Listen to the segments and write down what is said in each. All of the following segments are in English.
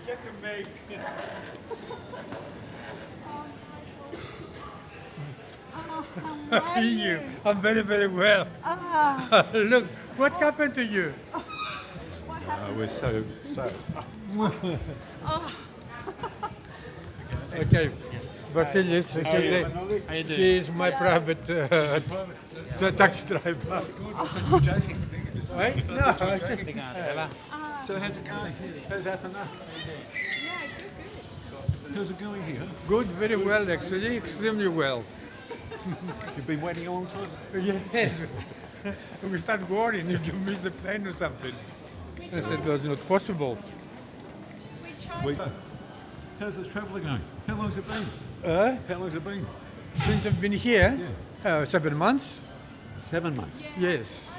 had to make. How are you? I'm very, very well. Look, what happened to you? We're so. Okay, Vasilis, How you doing? he is my private taxi driver. Right? No, I said, So how's it going? How's Athens? How's it going here? good, very well actually, extremely well. You've been waiting a long time? Yes. We start worrying if you miss the plane or something. I said it was not possible. How's the travel going? How long's it been? How long's it been? Since I've been here, 7 months. 7 months. Yes.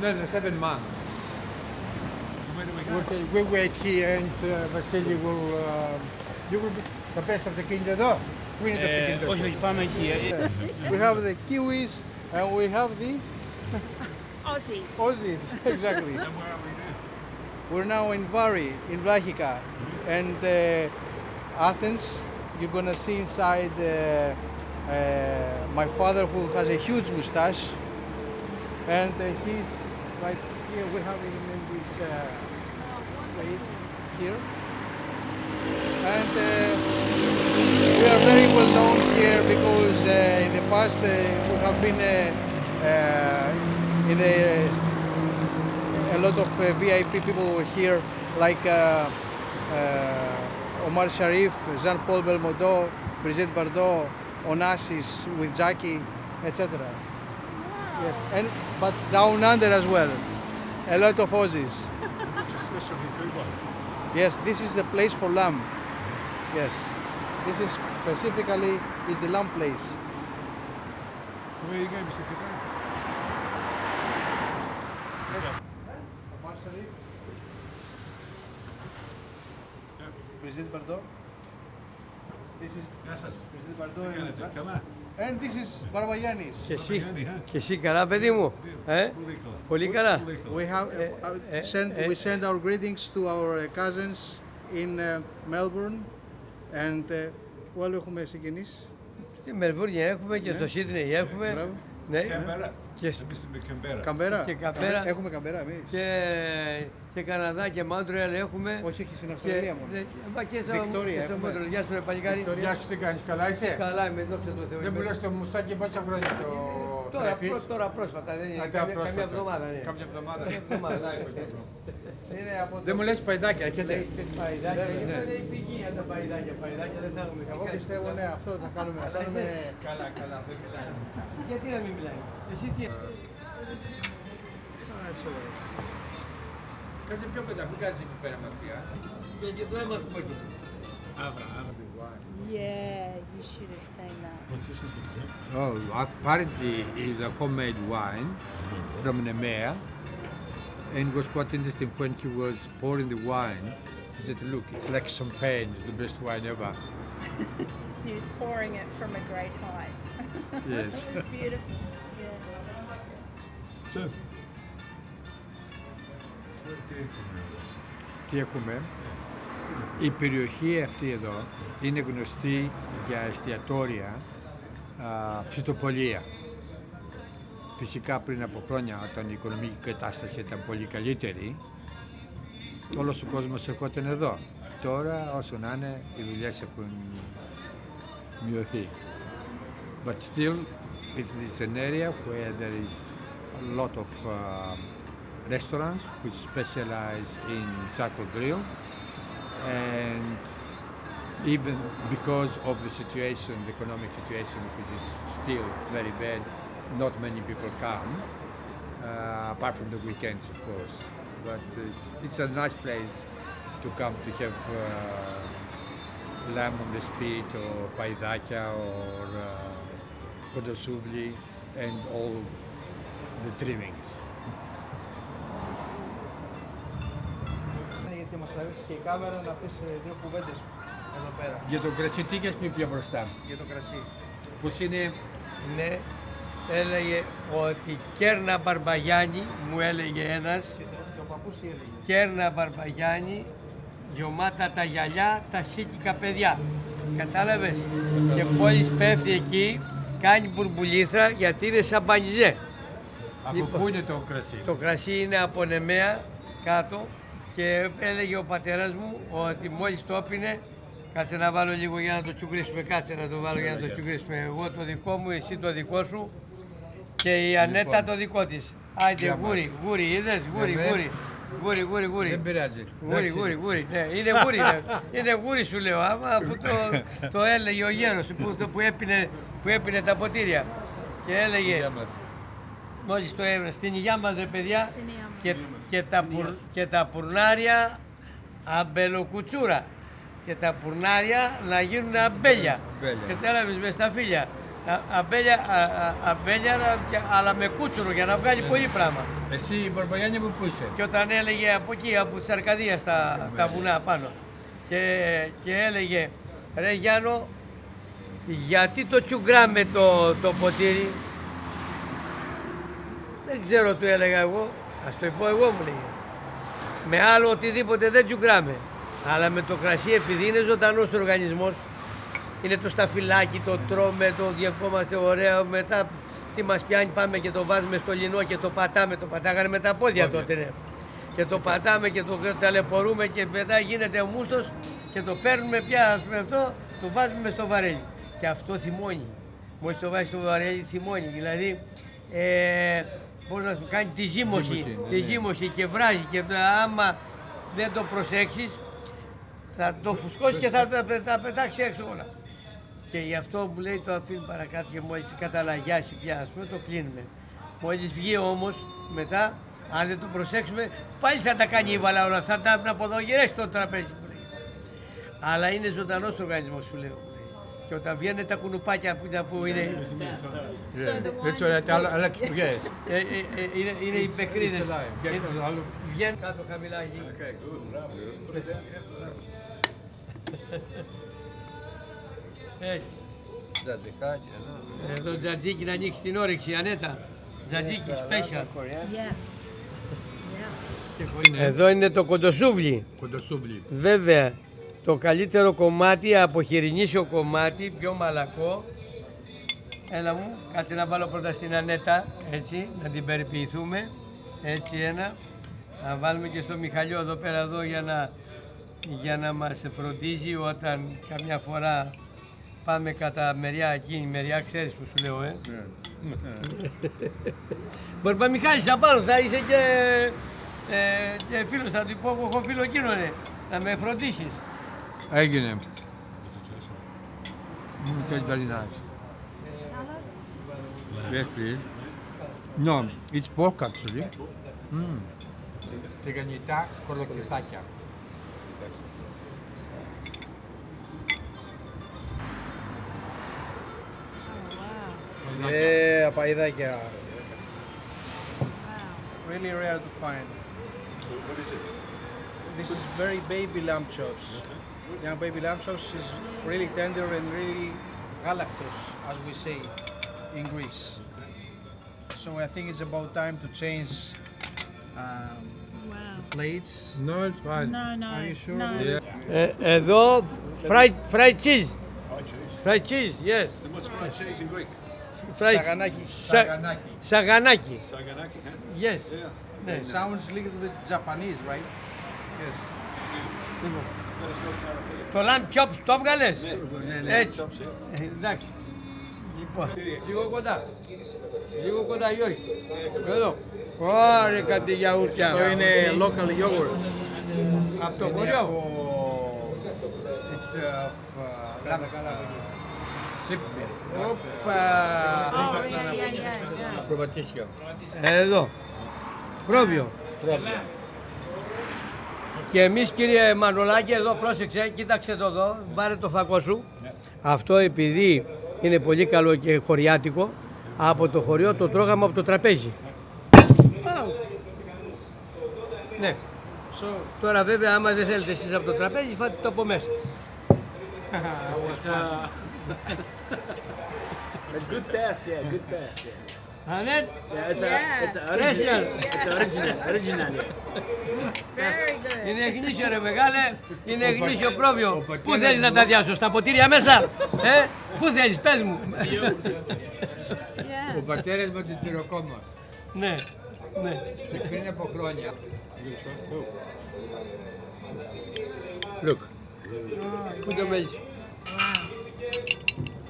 No, 7 months. Where do we go? Okay, we wait here and Vasily will, you will be the best of the kingdom though. We need the kingdom. Όχι, πάμε εκεί. We have the Kiwis and we have the Aussies. Aussies. Exactly. And where are we now? We're now in Vari, in Vlahika, and Athens. You're gonna see inside my father, who has a huge mustache, and he's right here. We have him in this plate here, and we are very well known here because in the past we have been in a lot of VIP people were here, like Omar Sharif, Jean-Paul Belmondo, Brigitte Bardot, Onassis with Jackie, etc. Yes, but down under as well, a lot of Aussies. What's your specialty food-wise? Yes, this is the place for lamb. Yes, this is specifically is the lamb place. Where are you going, Mr. Kazan? Omar Sharif, Brigitte Bardot. This is Yes, yes. Brigitte Bardot, Come on. and this is Barbagiannis. Και εσύ, Yanni, huh? και εσύ καλά παιδί μου, πολύ καλά. We have we send our greetings to our cousins in Melbourne, and πού άλλο έχουμε συγκινήσει? Στη Μελβούρνη έχουμε και στο Σίδνεϊ έχουμε. Μπράβο. Ναι. Canberra. Και, Mr. Canberra. Καμπέρα. Και Καμπέρα. Έχουμε Καμπέρα εμείς. και Καναδά και Μόντρεαλ έχουμε. Όχι, όχι, στην Αυστραλία μόνο. Μα και στο Βικτόρια στο έχουμε. Μόντρεαλ. Γεια σου ρε παλικάρι. Βικτόρια. Γεια σου, τι κάνεις, καλά είσαι? Καλά είμαι, δόξα τω Θεώ. Δεν μου λες το μουστάκι πόσα χρόνια το τρέφεις? Τώρα πρόσφατα, δεν είναι Τώρα πρόσφατα. καμιά εβδομάδα. Ναι. Κάποια εβδομάδα. Είναι από Δεν μου λες παϊδάκια, έχετε? Παϊδάκια, Βέβαια, είναι η πηγή για τα παϊδάκια. Παϊδάκια δεν θα έχουμε. Εγώ πιστεύω, ναι, αυτό θα κάνουμε. Θα κάνουμε... Καλά, καλά, δεν μιλάει. Γιατί να μην μιλάει. Εσύ τι... έτσι ωραία. Κάτσε πιο κοντά, μην κάτσε εκεί πέρα μακριά. Και το αίμα του πόκι. Yeah, you should have seen that. What's this, Mr. Kazan? Oh, apparently it is a homemade wine from Nemea. And it was quite interesting when he was pouring the wine. He said, look, it's like champagne, it's the best wine ever. He was pouring it from a great height. Yes. It was beautiful. Yeah. So, Τι έχουμε? Η περιοχή αυτή εδώ είναι γνωστή για εστιατόρια, ψητοπολία. Φυσικά πριν από χρόνια, όταν η οικονομική κατάσταση ήταν πολύ καλύτερη, όλος ο κόσμος ερχόταν εδώ. Τώρα, όσο να είναι, οι δουλειές έχουν μειωθεί. But still, it's an area where there is a lot of restaurants which specialize in charcoal grill, and even because of the situation, the economic situation, which is still very bad, not many people come, apart from the weekends, of course. But it's a nice place to come to have lamb on the spit, or paidakya, or kodosouvli, and all the trimmings. Γιατί μας θα ρίξει και η κάμερα να πεις δύο κουβέντες εδώ πέρα Για το κρασί τι έχεις πει πιο μπροστά? για το κρασί. Πώς είναι? Ναι, έλεγε ότι Κέρνα Μπαρμπαγιάννη, μου έλεγε ένας, Και ο παππούς τι έλεγε? Κέρνα Μπαρμπαγιάννη, γεμάτα τα γυαλιά, τα σίκικα παιδιά. Κατάλαβες. Και μόλις πέφτει εκεί, κάνει μπουρμπουλήθρα γιατί είναι σαν μπανιζέ. Από πού είναι το κρασί? Το κρασί είναι από Νεμαία κάτω και έλεγε ο πατέρας μου ότι μόλις το έπινε, κάτσε να βάλω λίγο για να το τσουγκρίσουμε, κάτσε να το βάλω για να το τσουγκρίσουμε. Εγώ το δικό μου, εσύ το δικό σου και η Ανέτα το δικό της. Άιντε γούρι, γούρι, είδες, γούρι, γούρι. Γούρι, γούρι, γούρι. Δεν πειράζει. Γούρι, γούρι, γούρι. Ναι, είναι γούρι, είναι γούρι σου λέω, άμα αφού το έλεγε ο γέρος που έπινε τα ποτήρια. Και έλεγε, μόλις το έβρε, στην υγειά μας ρε παιδιά, και τα πουρνάρια αμπελοκουτσούρα. Και τα πουρνάρια να γίνουν αμπέλια. Κατάλαβες, με στα φύλλα. Αμπέλια, αλλά με κούτσουρο για να βγάλει πολύ πράγμα. Εσύ η Μπαρμπαγιάννη που είσαι? Και όταν έλεγε από εκεί, από της Αρκαδίας, τα βουνά πάνω. Και έλεγε, ρε Γιάννο, γιατί το τσουγκράμε το ποτήρι? Δεν ξέρω, του έλεγα εγώ, ας το πω εγώ, μου λέγε. Με άλλο οτιδήποτε δεν τσουγκράμε. Αλλά με το κρασί, επειδή είναι ζωντανός ο οργανισμός, είναι το σταφυλάκι, το τρώμε, το διευκόμαστε ωραία, μετά τι μας πιάνει, πάμε και το βάζουμε στο λινό και το πατάμε, το πατάγανε με τα πόδια τότε, ναι. Και το πατάμε και το ταλαιπωρούμε και μετά γίνεται μούστος και το παίρνουμε πια, ας πούμε αυτό, το βάζουμε στο βαρέλι. Και αυτό θυμώνει. Μόλις το βάζεις στο βαρέλι θυμώνει, δηλαδή πώς να σου κάνει τη ζύμωση και βράζει και άμα δεν το προσέξεις θα το φουσκώσει και θα τα πετάξει έξω όλα. Και γι' αυτό μου λέει το αφήνει παρακάτω και μόλις καταλαγιάσει πια, ας πούμε, το κλείνουμε. Μόλις βγει όμως μετά, αν δεν το προσέξουμε, πάλι θα τα κάνει η βαλά όλα, θα τα αποδογυρέσει το τραπέζι που λέει. Αλλά είναι ζωντανός το οργανισμός σου λέω. Και όταν βγαίνουν τα κουνουπάκια που είναι... Έτσι ωραία, άλλα ξυπουργές. Είναι οι πεκρίδες. Βγαίνουν κάτω χαμηλά εκεί. Έτσι. Τζατζικάκι, Εδώ τζατζίκι να ανοίξει την όρεξη, Ανέτα. Τζατζίκι, special. Εδώ είναι το κοντοσούβλι. Κοντοσούβλι. Βέβαια, το καλύτερο κομμάτι, από χοιρινίσιο κομμάτι, πιο μαλακό. Έλα μου, κάτσε να βάλω πρώτα στην Ανέτα, έτσι, να την περιποιηθούμε. Έτσι ένα. Να βάλουμε και στο Μιχαλιό εδώ πέρα εδώ για να μας φροντίζει όταν καμιά φορά πάμε κατά μεριά εκείνη, μεριά ξέρεις που σου λέω, Μπορεί να Μιχάλης απάνω, θα είσαι και φίλος, θα του πω, έχω φίλο εκείνο, να με φροντίσεις. Έγινε. Tastes very nice. Yes, please. No, it's pork actually. Τηγανιτά κολοκυθάκια. παϊδάκια. Really rare to find. So what is it? This is very baby lamb chops. Young baby lamb chops is really tender and really galactose, as we say in Greece. So I think it's about time to change plates. No, it's fine. No. Are you sure? No. Εδώ fried cheese. Fried cheese. Fried cheese, yes. And what's fried cheese in Greek? Saganaki. Σαγανάκι. Saganaki, huh? Yes. Yeah. Ναι. Sounds a little bit Japanese, right? Yes. Το lamb chops το έβγαλες. Ναι. Έτσι. Εντάξει. Λοιπόν, σίγω κοντά Γιώργη. Εδώ. Ωραία κάτι γιαούρτια. Αυτό είναι local yogurt. Από το χωριό. Προβατήσια. Εδώ. Πρόβιο. Και εμείς κύριε Μανολάκη, εδώ πρόσεξε, κοίταξε το εδώ, πάρε το φακό σου. Αυτό επειδή είναι πολύ καλό και χωριάτικο, από το χωριό το τρώγαμε από το τραπέζι. Ναι. Τώρα βέβαια άμα δεν θέλετε εσείς από το τραπέζι, φάτε το από μέσα. It's good taste, yeah, good taste. Anet? Yeah, it's Yeah. it's Special. It's original. Very good. Είναι γνήσιο ρε μεγάλε, είναι γνήσιο πρόβιο. Πού πατέρας θέλεις να μου- τα διάσω, στα ποτήρια μέσα, πού θέλεις, πες μου. Yeah. Ο πατέρας μου ήταν τυροκόμος. Ναι, ναι. Και πριν από χρόνια. Look. Πού το μέγεις.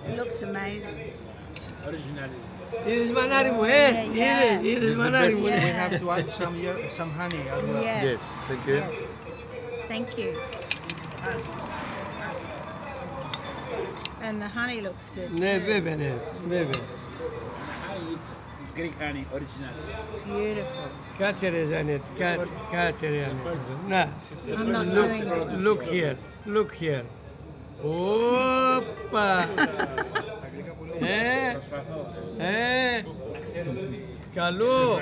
It looks amazing. Original. Είδες μανάρι μου, είδες μανάρι μου. We have to add some honey as well. Yes. thank you. Yes. Thank you. And the honey looks good. Ναι, too. βέβαια, ναι, βέβαια. Honey, it's Greek honey, original. Beautiful. Κάτσε ρε Ζανέτ, κάτσε ρε Ανέτ. Να, I'm not doing it. look here. Όπα. Καλό.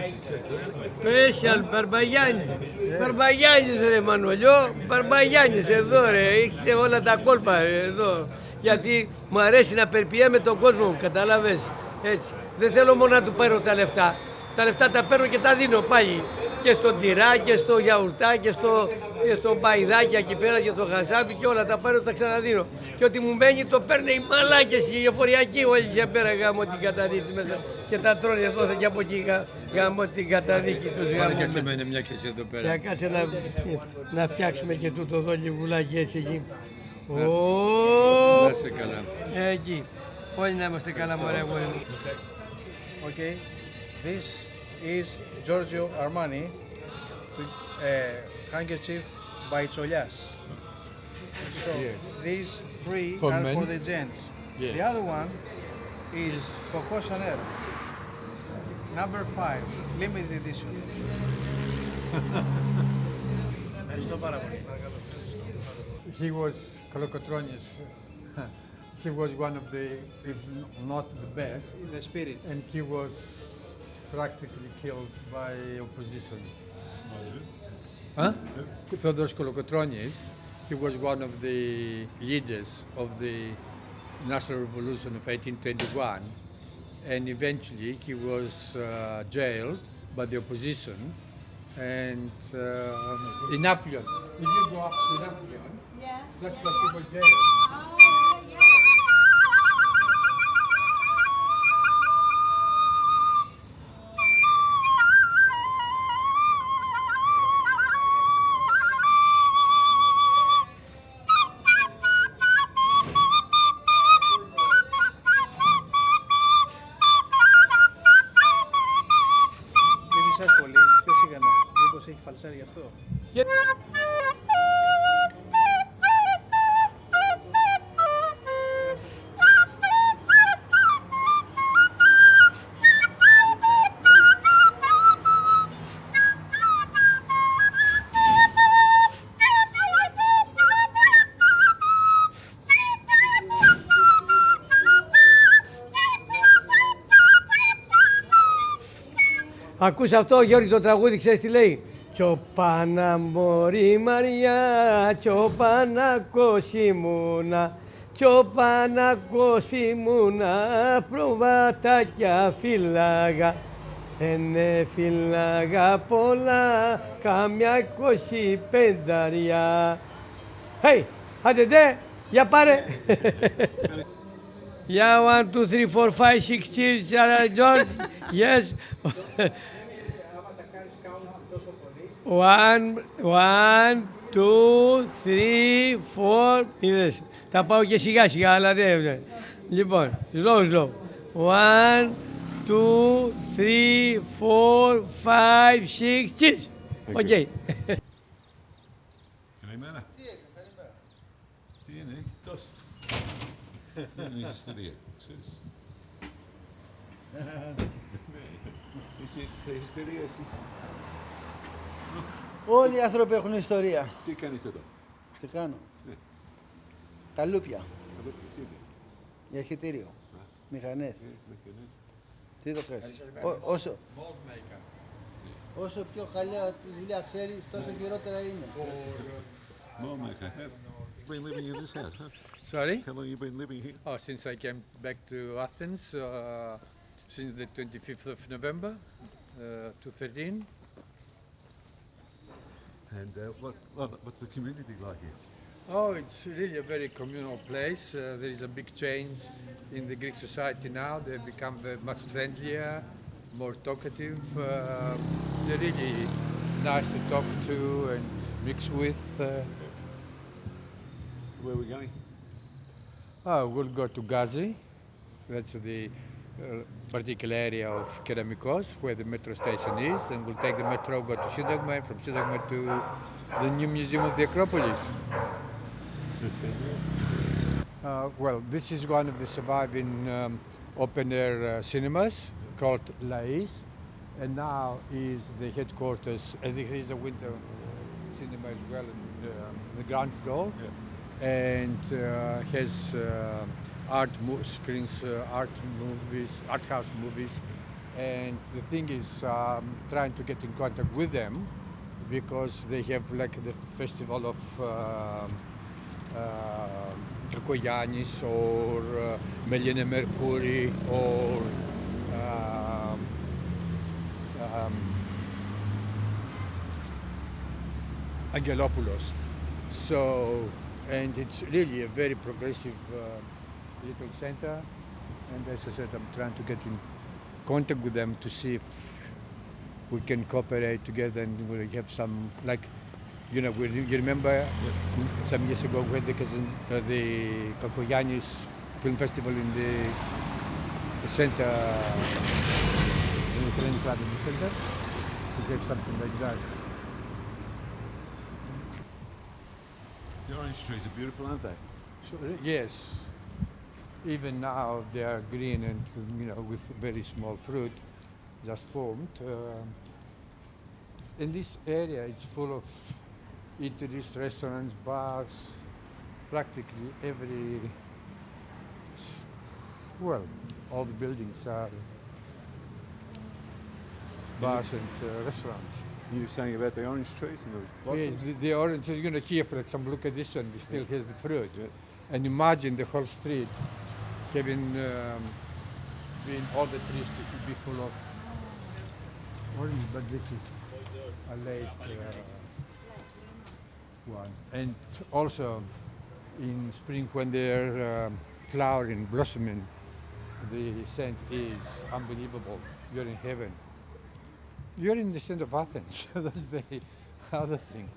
Special Μπαρμπαγιάννης. Μπαρμπαγιάννης ρε Μανολιό, Μπαρμπαγιάννης εδώ ρε, έχετε όλα τα κόλπα εδώ. Γιατί μου αρέσει να περπιέμαι τον κόσμο, κατάλαβες, έτσι. Δεν θέλω μόνο να του πάρω τα λεφτά. Τα λεφτά τα παίρνω και τα δίνω πάλι. Και στον τυρά και στο γιαουρτά και στο μπαϊδάκι εκεί πέρα και στο χασάπι και όλα τα πάρω τα ξαναδίνω. Και ό,τι μου μένει το παίρνει οι μαλάκες, οι εφοριακοί όλοι και πέρα γάμω την καταδίκη μέσα και τα τρώνε εδώ και από εκεί γάμω την καταδίκη τους Πάρε γάμω και μέσα. σε μένα μια και εσύ εδώ πέρα. Για κάτσε να φτιάξουμε και τούτο εδώ λιγουλάκι έτσι εκεί. Να Ω, είσαι καλά. εκεί. Όλοι να είμαστε καλά μωρέ αγόρι μου. Okay, this is Giorgio Armani handkerchief by Tsolias. So these three For are men? for the gents. Yes. The other one is Coco Chanel, number 5, limited edition. Ευχαριστώ πάρα πολύ. He was Kolokotronis. He was one of the, if not the best, In the spirit. and he was practically killed by opposition. Huh? Theodoros Kolokotronis, he was one of the leaders of the National Revolution of 1821, and eventually he was jailed by the opposition. And in Napoleon, if you go up to Napoleon, that's where he was jailed. Μην φυσάς πολύ, πιο σιγανά. Μήπως έχει φαλσάρει γι' αυτό. Ακούς αυτό Γιώργη το τραγούδι, ξέρεις τι λέει. Τσοπάνα μωρή Μαριά, τσοπάνα κοσιμούνα, τσοπάνα κοσιμούνα, προβατάκια φύλαγα. Δεν φύλαγα πολλά, κάμια 25. Hey, άντε ντε, για πάρε. Yeah, 1, 2, 3, 4, 5, 6 cheers, George. Yes. 1, 2, 3, 4. Είδες. Τα πάω και σιγά σιγά, αλλά δεν. Λοιπόν, slow. 1, 2, 3, 4, 5, 6 cheers. Οκ. Καλημέρα. Τι είναι, εκτός. Δεν είναι ιστορία, ξέρεις. Είσαι ιστορία εσείς. Όλοι οι άνθρωποι έχουν ιστορία. Τι κάνεις εδώ. Τι κάνω. Ναι. Τα λούπια. Εδώ, τι είναι. Για αρχιτήριο. Μηχανές. Μηχανές. Τι το κάνεις. Όσο πιο καλή δουλειά ξέρεις, τόσο χειρότερα είναι. Oh my God. You've been living in this house, huh? Sorry? How long have you been living here? Oh, since I came back to Athens since the 25th of November, 2013. And what's the community like here? Oh, it's really a very communal place. There is a big change in the Greek society now. They've become much friendlier, more talkative. They're really nice to talk to and mix with. Where are we going? We'll go to Gazi. That's the particular area of Keramikos where the metro station is, and we'll take the metro, go to Syntagma, and from Syntagma to the new museum of the Acropolis. Well, this is one of the surviving open-air cinemas called Lais, and now is the headquarters, as it is a winter cinema as well in the ground floor, and has screens art movies, art house movies, and the thing is trying to get in contact with them because they have like the festival of Koyanis or Melina Mercouri or Angelopoulos. So, and it's really a very progressive little center, and as I said, I'm trying to get in contact with them to see if we can cooperate together and we have some, like, you know, you remember some years ago we had the Kakoyannis Film Festival in the center, in the Hellenic Club in the center. We have something like that. The orange trees are beautiful, aren't they? So, yes, even now they are green and, you know, with very small fruit just formed. In this area it's full of eateries, restaurants, bars, practically well, all the buildings are bars and restaurants. You were saying about the orange trees and the blossoms? Yes, the orange, you're going to hear, for example, look at this one, it still has the fruit. And imagine the whole street having been all the trees to be full of orange, but this is a late one. And also in spring when they're flowering, blossoming, the scent is unbelievable. You're in heaven. You're in the center of Athens. That's the other thing.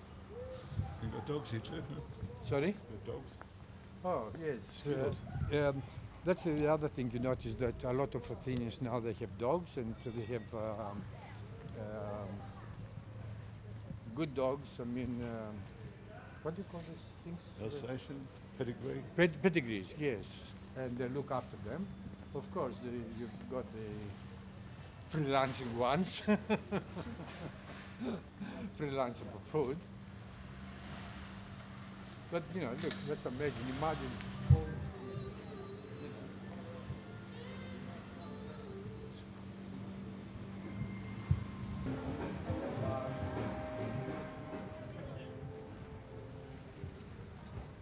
You've got dogs here too, huh? Sorry? You've got dogs. Oh, yes. That's the other thing you notice, that a lot of Athenians now they have dogs, and they have good dogs. I mean, what do you call these things? Alsatian, pedigree. Pedigrees, yes. And they look after them. Of course, you've got the freelancing ones, freelancing for food. But you know, look, that's amazing. Imagine.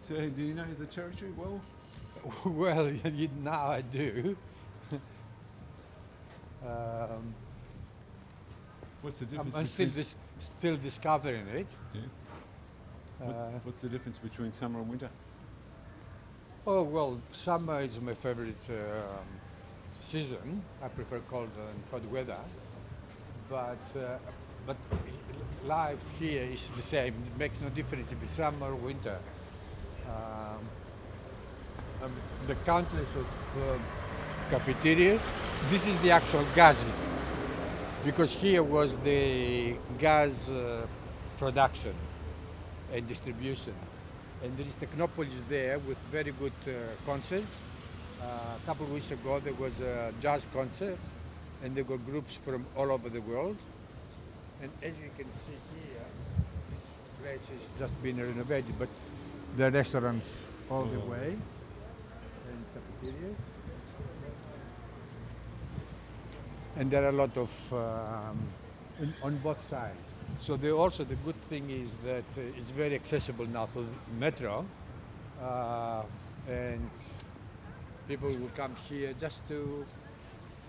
So, do you know the territory well? Well, now I do. What's the difference I'm still discovering it. Yeah. What's the difference between summer and winter? Oh well, summer is my favorite season. I prefer cold and hot weather, but life here is the same. It makes no difference if it's summer or winter. The countless of cafeterias. This is the actual Gazi, because here was the gas production and distribution. And there is Technopolis there with very good concerts. A couple of weeks ago there was a jazz concert, and there were groups from all over the world. And as you can see here, this place has just been renovated, but there are restaurants all the way and cafeterias. And there are a lot of on both sides. So also the good thing is that it's very accessible now for the metro, and people will come here just to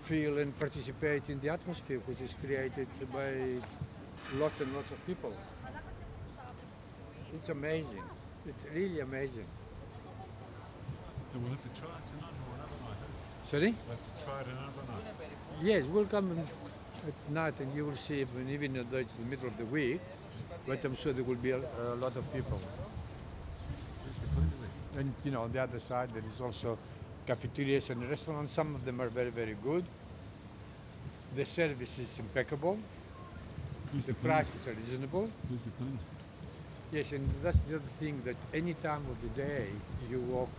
feel and participate in the atmosphere which is created by lots and lots of people. It's amazing. It's really amazing. And we'll have to try it tonight or another night. Sorry? We'll have to try it another night. Yes, we'll come at night and you will see, even though it's the middle of the week, but I'm sure there will be a lot of people. Where's the point of it? And you know, on the other side there is also cafeterias and restaurants. Some of them are very, very good. The service is impeccable. Who's The the cleaner? prices are reasonable. Who's the cleaner? Yes, and that's the other thing, that any time of the day you walk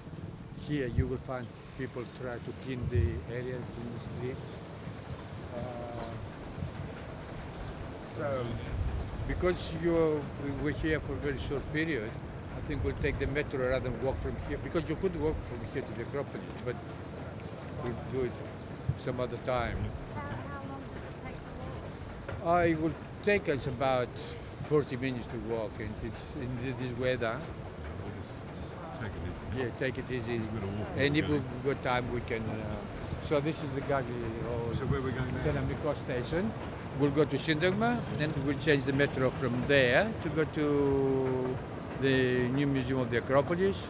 here, you will find people try to clean the area, clean the streets. So, because we're here for a very short period, I think we'll take the metro rather than walk from here, because you could walk from here to the Acropolis, but we'll do it some other time. How long does it take to walk? It will take us about 40 minutes to walk, and it's in this weather. We'll just take it easy. Yeah, take it easy. We're gonna walk And if again. we've got time, we can. So this is the Gagli So where are we going now? Keramiko station. We'll go to Syntagma, then we'll change the metro from there to go to the new museum of the Acropolis.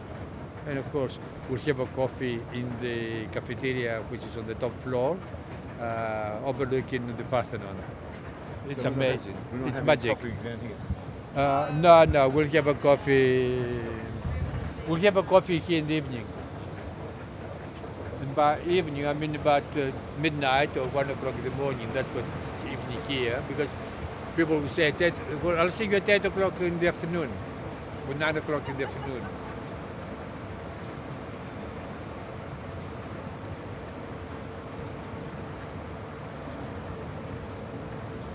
And of course, we'll have a coffee in the cafeteria, which is on the top floor, overlooking the Parthenon. It's amazing. It's magic. No, we'll have a coffee. We'll have a coffee here in the evening. And by evening, I mean about midnight or 1 o'clock in the morning. That's what it's evening here, because people will say, well, I'll see you at 8 o'clock in the afternoon, or 9 o'clock in the afternoon.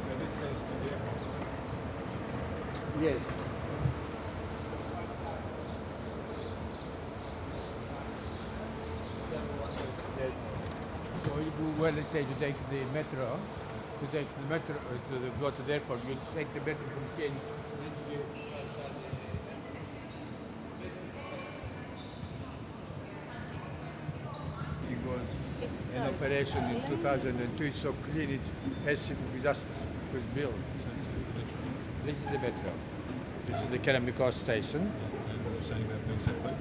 So this says to the airport. Yes. So well, let's say you take the metro, go to the airport, you take the metro from here. It was It's in so operation in 2002. It's so clean. It's as if it just was built. So this is the metro. This is the metro. This is the Keramiko station. And we were saying about being set back.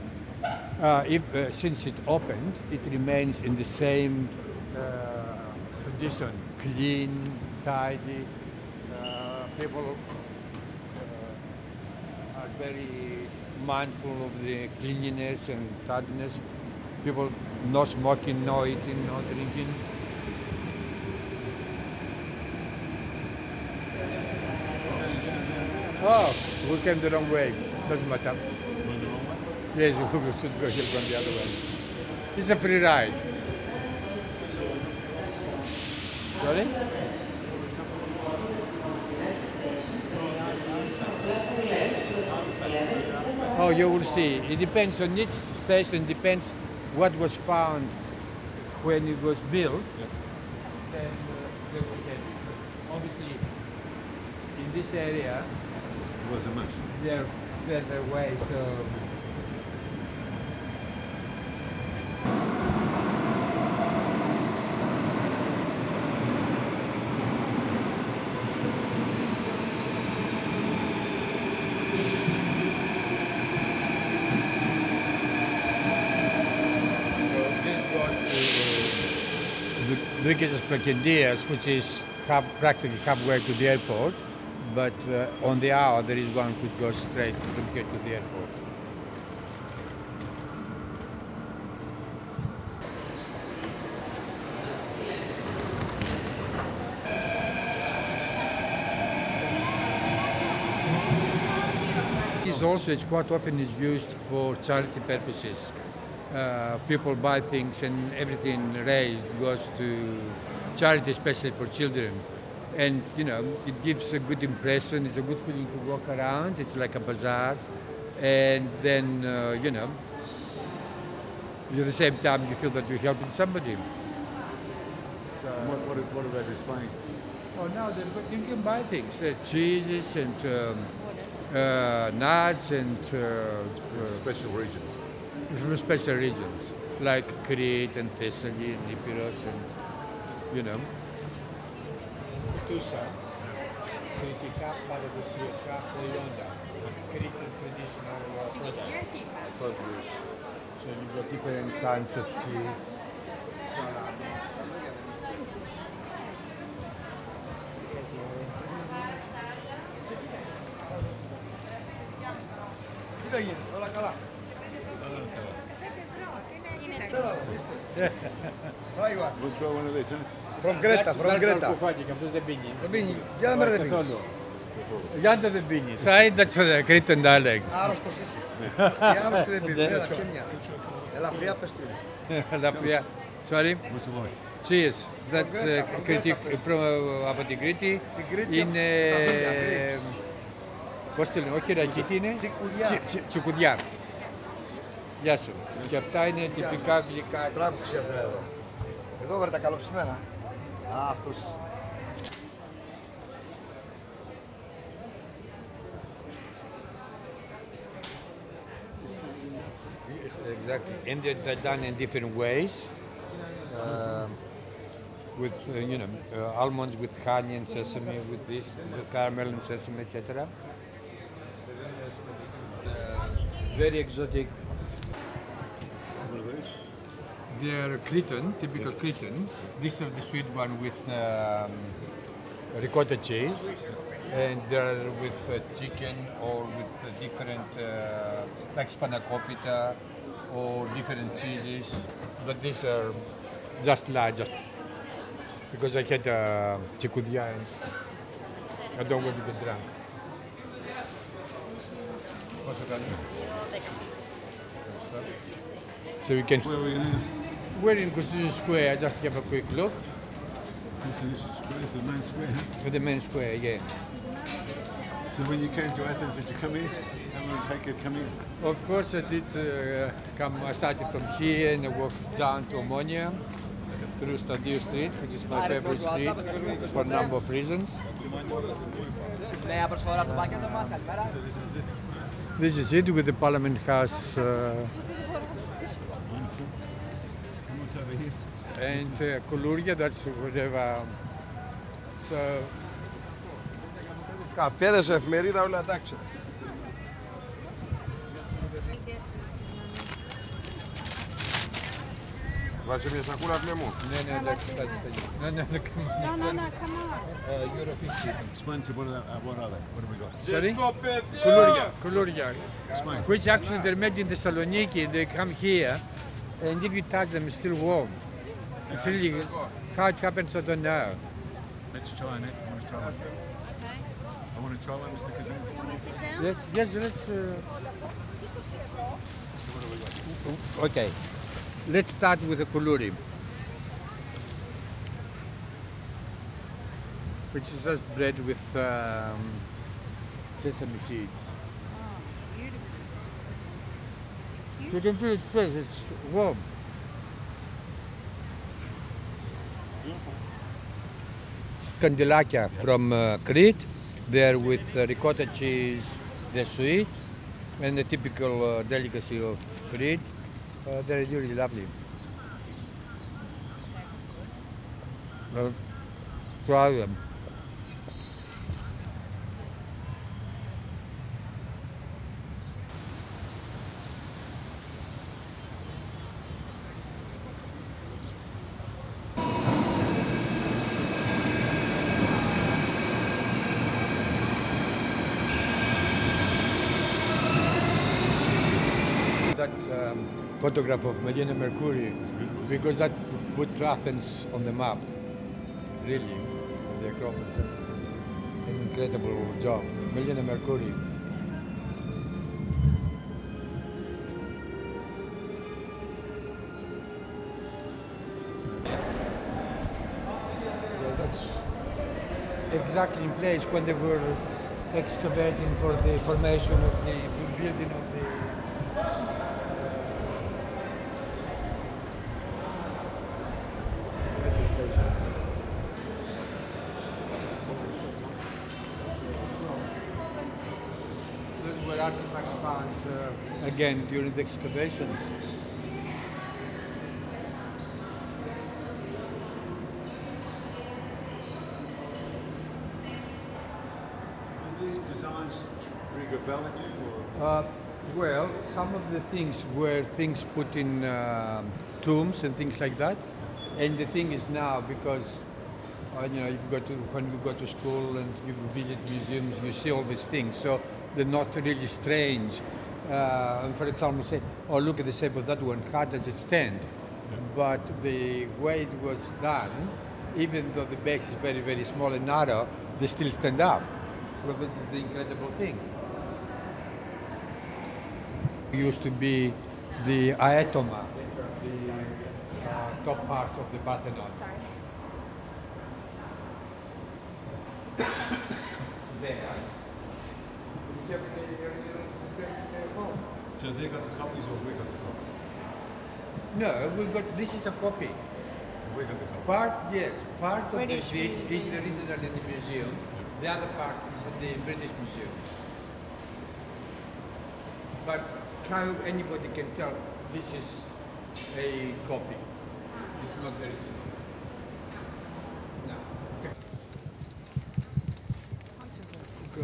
Since it opened, it remains in the same condition, clean, tidy. People are very mindful of the cleanliness and tidiness. People, no smoking, no eating, no drinking. Oh, we came the wrong way. Doesn't matter. Went the wrong way? Yes, we should go here from the other way. It's a free ride. Sorry? Oh, you will see. It depends on each station, depends what was found when it was built. Yep. Then they will tell you. Obviously, in this area, It wasn't much. they're further away, so this goes to the Drikis Prakendias, which is practically halfway to the airport, but on the hour there is one which goes straight from here to the airport. It's quite often is used for charity purposes. People buy things and everything raised goes to charity, especially for children. And you know, it gives a good impression. It's a good feeling to walk around. It's like a bazaar, and then you know, at the same time you feel that you're helping somebody. What are they displaying? Oh, now you can buy things, cheeses and nuts and Special regions. from special regions like Crete and Thessaly and Epirus and you know. Κουτούσα κριτικά παραδοσιακά προϊόντα. Cretan traditional produce. So you've got different kinds of cheese. Τι θα γίνει, όλα καλά. We'll try one of these, huh? From Creta, from Creta. Κουφάκι, και αυτός δεν πίνει. Δεν πίνει. Για να μέρα δεν πίνει. Καθόλου. Γιάντα δεν πίνει. That's the Cretan dialect. Άρρωστος είσαι. Οι άρρωστοι δεν πίνουν. Έλα, ξέμια. Ελαφριά πες του. Ελαφριά. Sorry. What's it like? Cheers. That's από την Κρήτη. Την Κρήτη Είναι... στα χέρια, Κρήτη. Πώς το λένε, όχι ρακίτι είναι. Τσικουδιά. Τσικουδιά. Γεια σου. Και αυτά είναι τυπικά γλυκά. Τράβηξε αυτά εδώ. Εδώ βρε τα καλοψημένα. Α, αυτός. Exactly. And they're done in different ways. With almonds, with honey and sesame, with this, with caramel and sesame, etc. Very exotic. One of these? They're Cretan, typical Cretan. These are the sweet one with ricotta cheese, and they're with chicken or with different, like spanakopita or different cheeses. But these are just light, just because I had chikudya and I don't want to get drunk. Πόσο κάνουμε? So we can. Where are we now? We're in Constitution Square. I just have a quick look This is the main square, huh? at the main square. Yeah. So when you came to Athens, did you come here? Everyone take it, come here? Of course, I did come. I started from here and I walked down to Omonia through Stadio Street, which is my favorite street for a number of reasons. Νέα προσφορά στο πακέτο μας, καλημέρα. So this is it. This is it with the Parliament House Wonderful. And what's over here? and Koluria. That's whatever. So Καφέδες, εφημερίδα, όλα εντάξει. Βάλσε μια σακούλα πνε μου. no, come on. No, come on. Euro 50. Explain to what are they? What have we got? Sorry? Koluria. Explain. Which actually they're made in Thessaloniki. They come here, and if you touch them, it's still warm. It's really how it happens. I don't know. Let's try it. I want to try one. I want to try one, Mr. Kazan. Want to sit down? Yes. Let's. Okay. Let's start with the kuluri, which is just bread with sesame seeds. You can feel it fresh. It's warm. Candelacchia from Crete. They're with ricotta cheese. They're sweet, and the typical delicacy of Crete. They're really lovely. Try them. That photograph of Melina Mercouri, because that put Athens on the map, really. The Acropolis, an incredible job. Melina Mercouri. Yeah, that's exactly in place when they were excavating for the formation of the building of the Those were artifacts found again during the excavations. designs ring a bell with you? Or? Well, some of the things were things put in tombs and things like that. And the thing is now, because when you go to school and you visit museums, you see all these things. So they're not really strange. For example, say, oh, look at the shape of that one. How does it stand? But the way it was done, even though the base is very, very small and narrow, they still stand up. Well, this is the incredible thing. It used to be the aetoma, the top part of the Parthenon. There. So they got the copies or we got the copies? No, this is a copy. We got the copies. Part of British the is Museum. the original in the museum. The other part is in the British Museum. But how anybody can tell this is a copy? It's not the original. No.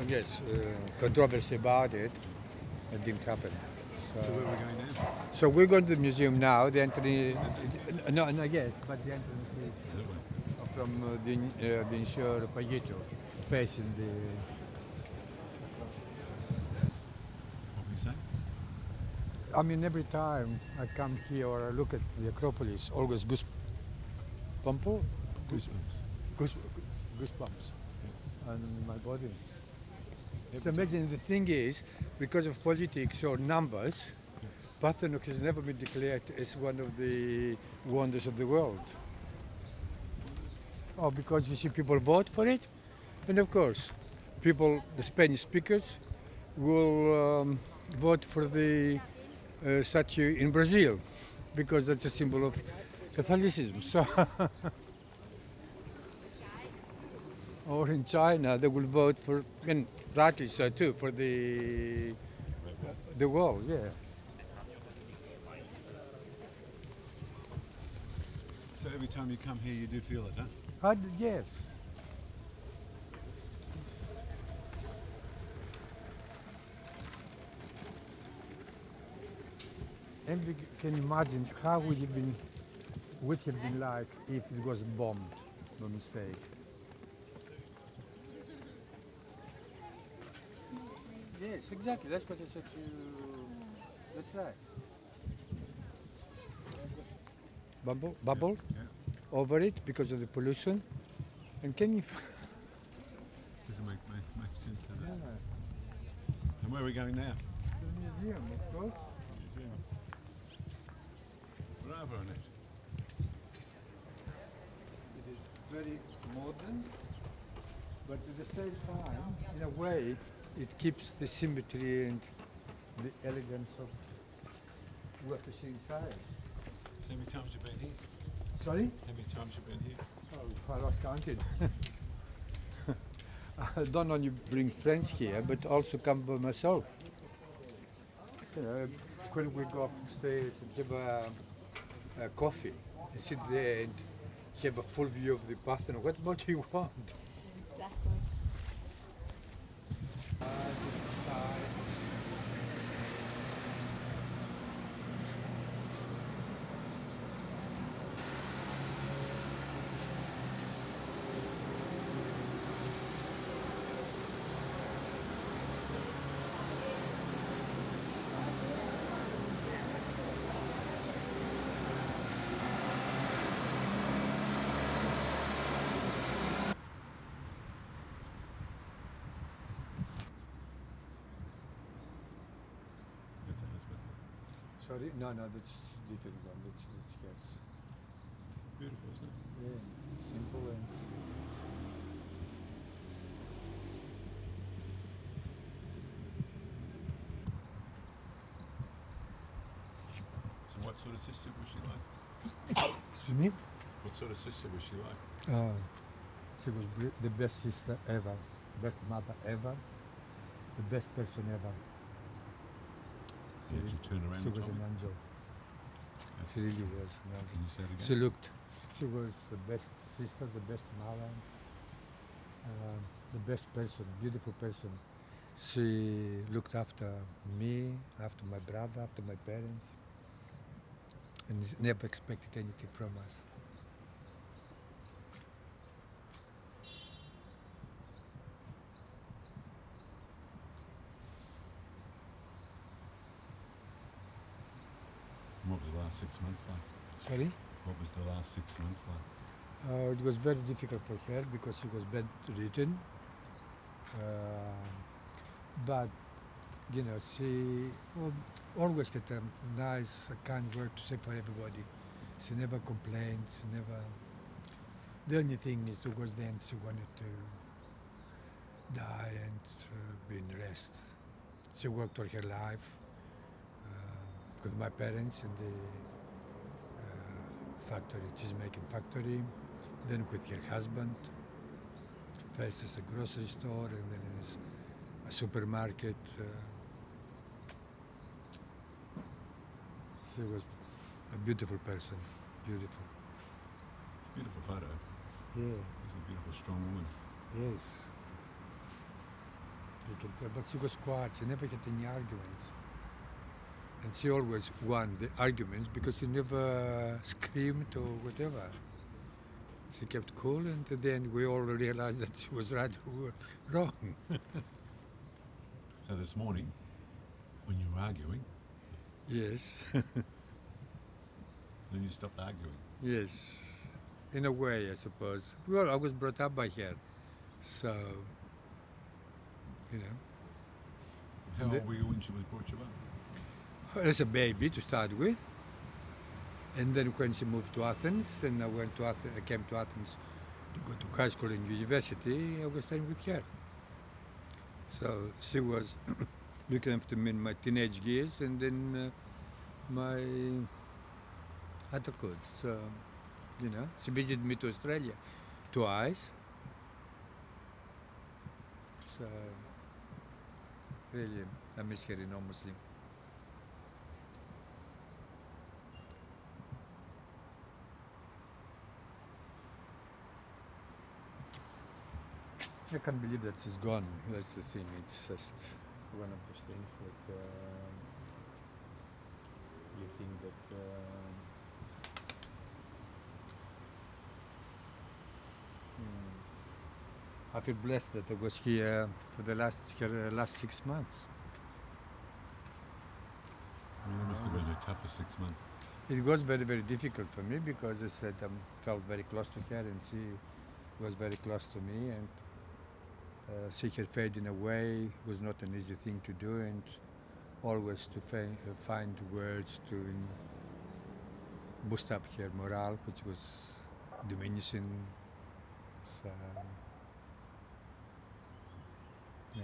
Yes, controversy about it. It didn't happen. So where are we going now? So we're going to the museum now. The entry, no, yes, but the entrance is That way. from the insurer Pagito, facing the. What were you saying? I mean, every time I come here or I look at the Acropolis, always goosebumps on my body. It's amazing. The thing is, because of politics or numbers, Parthenon has never been declared as one of the wonders of the world. Oh, because you see people vote for it, and of course, the Spanish speakers, will vote for the statue in Brazil, because that's a symbol of Catholicism. So, or in China, they will vote for, and rightly so too, for the wall, yeah. So every time you come here, you do feel it, huh? Yes. And we can imagine how would have been like if it was bombed by mistake. Yes, exactly. That's what I said to you. That's right. Bubble Yeah. over it because of the pollution. And can you? Doesn't make sense, does it? Yeah, And where are we going now? to the museum, of course. Museum. Bravo, Annette. It is very modern, but at the same time, in a way, it keeps the symmetry and the elegance of what you see inside. How many times have you been here? Sorry? How many times have you been here? Oh, I lost counted. I don't only bring friends here, but also come by myself. You know, when we go upstairs and have a coffee and sit there and have a full view of the Parthenon, what more do you want? Exactly. That's a husband. Sorry? No, that's different one. That's sketch. Beautiful, isn't it? Yeah, simple and. So what sort of sister was she like? Excuse me? What sort of sister was she like? She was the best sister ever, best mother ever, the best person ever. So did you turn around She and was told an me? angel. She really was an Can angel. you say it again? She looked. She was the best sister, the best mother, the best person, beautiful person. She looked after me, after my brother, after my parents, and never expected anything from us. And what was the last 6 months like? Sorry? What was the last 6 months like? It was very difficult for her because she was bedridden. But, you know, she always had a nice, kind word to say for everybody. She never complained, she never... The only thing is towards the end she wanted to die and be in rest. She worked all her life with my parents in the factory, cheese-making factory, then with her husband, first as a grocery store and then as a supermarket. She was a beautiful person, beautiful. It's a beautiful photo. Yeah, She's a beautiful, strong woman. yes. You can tell, but she was quiet, she never had any arguments. And she always won the arguments because she never screamed or whatever. She kept cool, and at the end we all realized that she was right or wrong. So this morning, when you were arguing, Yes, then you stopped arguing. yes, in a way, I suppose. Well, I was brought up by her, so, you know, How The- old were you when she was brought you up? as a baby to start with. And then when she moved to Athens, and I came to Athens to go to high school and university, I was staying with her. So she was looking after me in my teenage years and then my adulthood. So, you know, she visited me to Australia twice. So, really, I miss her enormously. I can't believe that she's gone. That's the thing. It's just one of those things that you think that I feel blessed that I was here for the last 6 months. I mean, that must have been the toughest 6 months. It was very, very difficult for me because I said I felt very close to her and she was very close to me, and see her fade in a way was not an easy thing to do, and always to find words to boost up her morale, which was diminishing. So, yeah,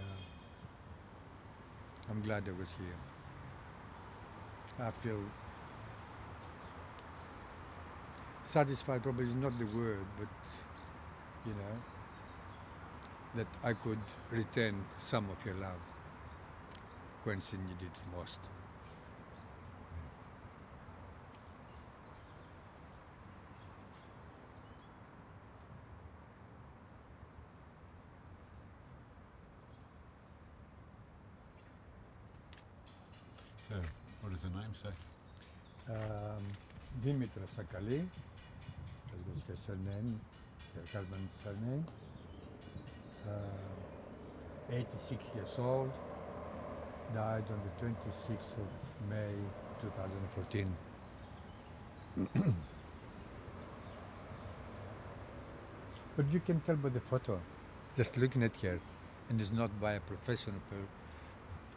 I'm glad I was here. I feel satisfied, probably is not the word, but you know, that I could return some of your love when she needed it most. So, what does the name say? Dimitra Sakali, that was her surname, her husband's surname. 86 years old, died on the 26th of May 2014. But you can tell by the photo, just looking at her, and it's not by a professional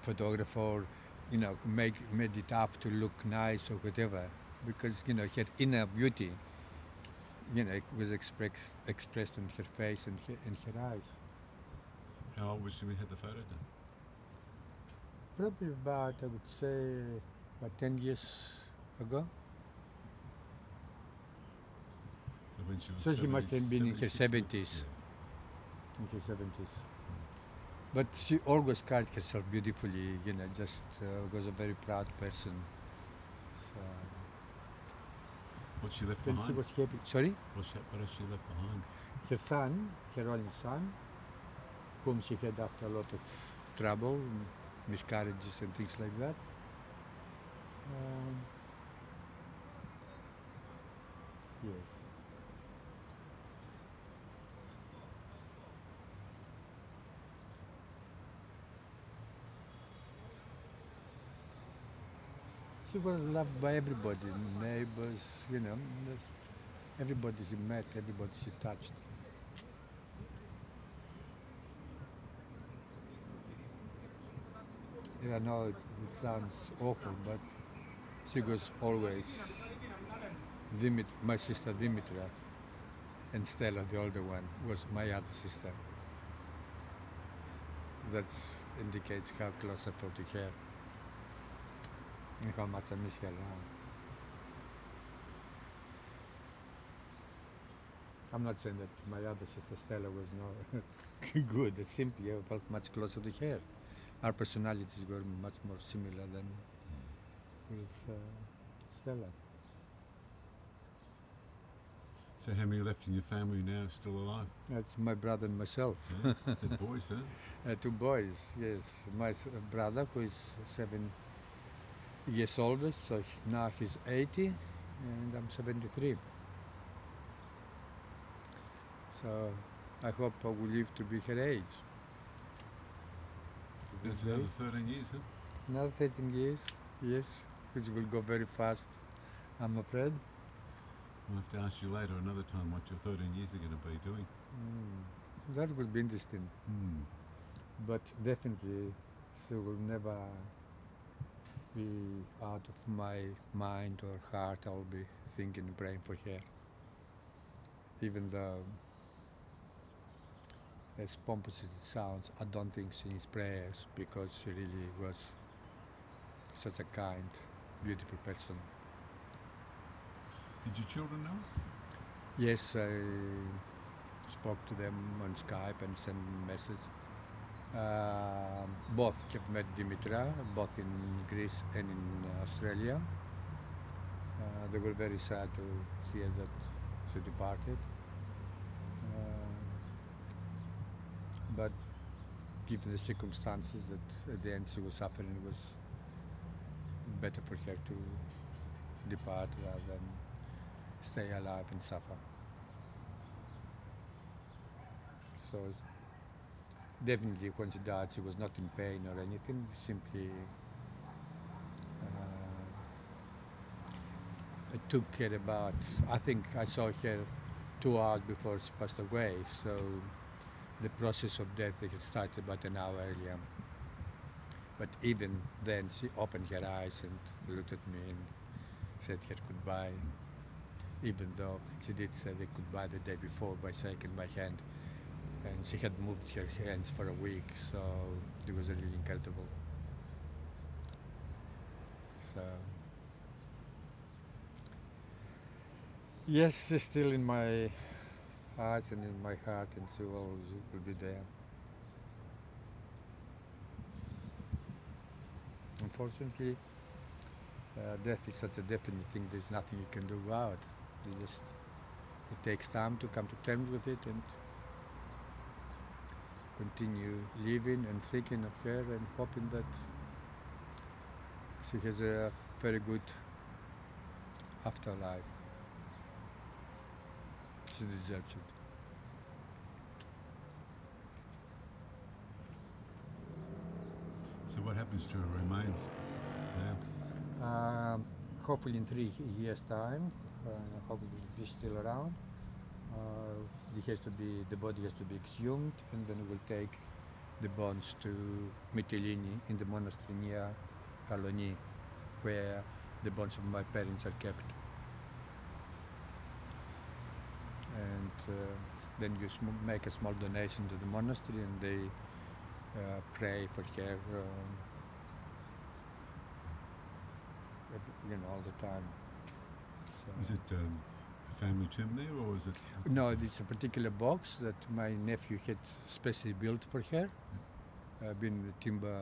photographer, or, you know, who made it up to look nice or whatever, because, you know, her inner beauty, you know, it was expressed in her face and in her eyes. How old was she when you had the photo done? Probably about, I would say, about 10 years ago. So when she was So she must have been in her 76, 70s. In her 70s. But she always carried herself beautifully, you know, just was a very proud person. So, What she left then behind? she was happy. Sorry? What has she left behind? Her son, her only son, whom she had after a lot of trouble, miscarriages and things like that. Yes. She was loved by everybody, neighbors, just everybody she met, everybody she touched. Yeah, I know it sounds awful, but she was always my sister Dimitra, and Stella, the older one, was my other sister. That indicates how close I felt to her and how much I miss her now. I'm not saying that my other sister Stella was not good. It's simply I felt much closer to her. Our personalities were much more similar than with Stella. So how many left in your family now still alive? That's my brother and myself. Yeah. The boys, huh? 2 boys, yes. My brother, who is 7 years older, so now he's 80 and I'm 73. So I hope I will live to be her age. That's another 13 years, huh? Another 13 years, yes, which will go very fast, I'm afraid. I'll have to ask you later another time what your 13 years are going to be doing. That will be interesting. But definitely she will never be out of my mind or heart. I'll be thinking and praying for her. Even though, as pompous as it sounds, I don't think she needs prayers because she really was such a kind, beautiful person. Did your children know? Yes, I spoke to them on Skype and sent a message. Both have met Dimitra, both in Greece and in Australia. They were very sad to hear that she departed. But given the circumstances that at the end she was suffering, it was better for her to depart rather than stay alive and suffer. So definitely when she died she was not in pain or anything, simply it took her about, I think I saw her 2 hours before she passed away, so the process of death had started about an hour earlier. But even then she opened her eyes and looked at me and said her goodbye, even though she did say the goodbye the day before by shaking my hand, and she had moved her hands for a week, so it was really incredible. So yes, she's still in my eyes and in my heart, and she always will be there. Unfortunately, death is such a definite thing. There's nothing you can do about it. It takes time to come to terms with it and continue living and thinking of her and hoping that she has a very good afterlife. She deserves it. So what happens to her remains now? Hopefully in 3 years' time, hopefully she's still around. The body has to be exhumed, and then we'll take the bones to Mytilene in the monastery near Kaloni, where the bones of my parents are kept. And then you make a small donation to the monastery, and they pray for her, all the time. So, Is it a family tomb there, or is it? no, it's a particular box that my nephew had specially built for her, being in the timber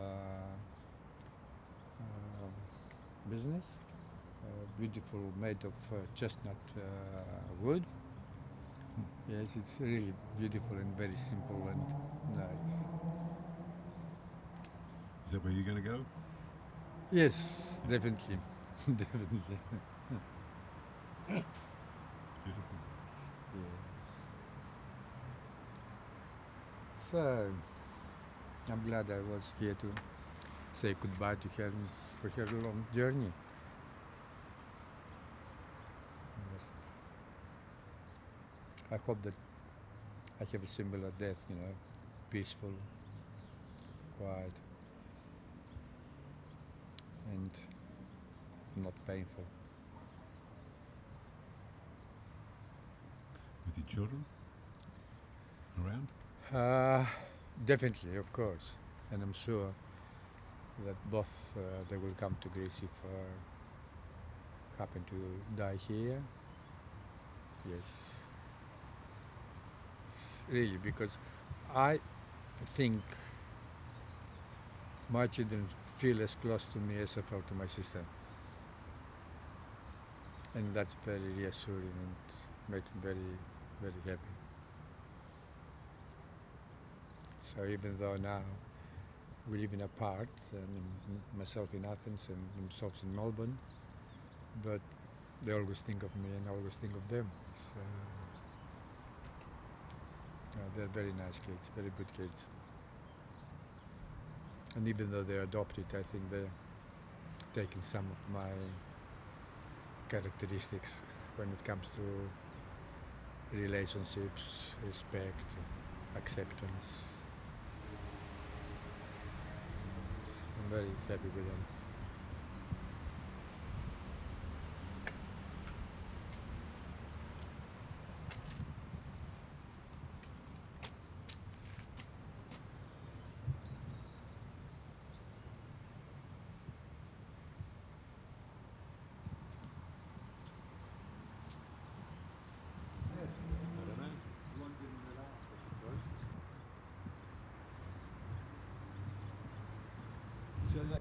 business. Beautiful, made of chestnut wood. Yes, it's really beautiful and very simple, and Is that where you're going to go? Yes, definitely, definitely. Beautiful. Yeah. So, I'm glad I was here to say goodbye to her for her long journey. Just, I hope that I have a similar death, peaceful, quiet, and not painful. With your children around? Uh, Definitely, of course, and I'm sure that both they will come to Greece if happen to die here. Yes, it's really because I think my children feel as close to me as I felt to my sister, and that's very reassuring and makes me very, very happy. So even though now we live in apart, myself in Athens and themselves in Melbourne, but they always think of me and I always think of them. So, they're very nice kids, very good kids. And even though they're adopted, I think they're taking some of my characteristics when it comes to relationships, respect, acceptance. I'm very happy with them. I don't know. So that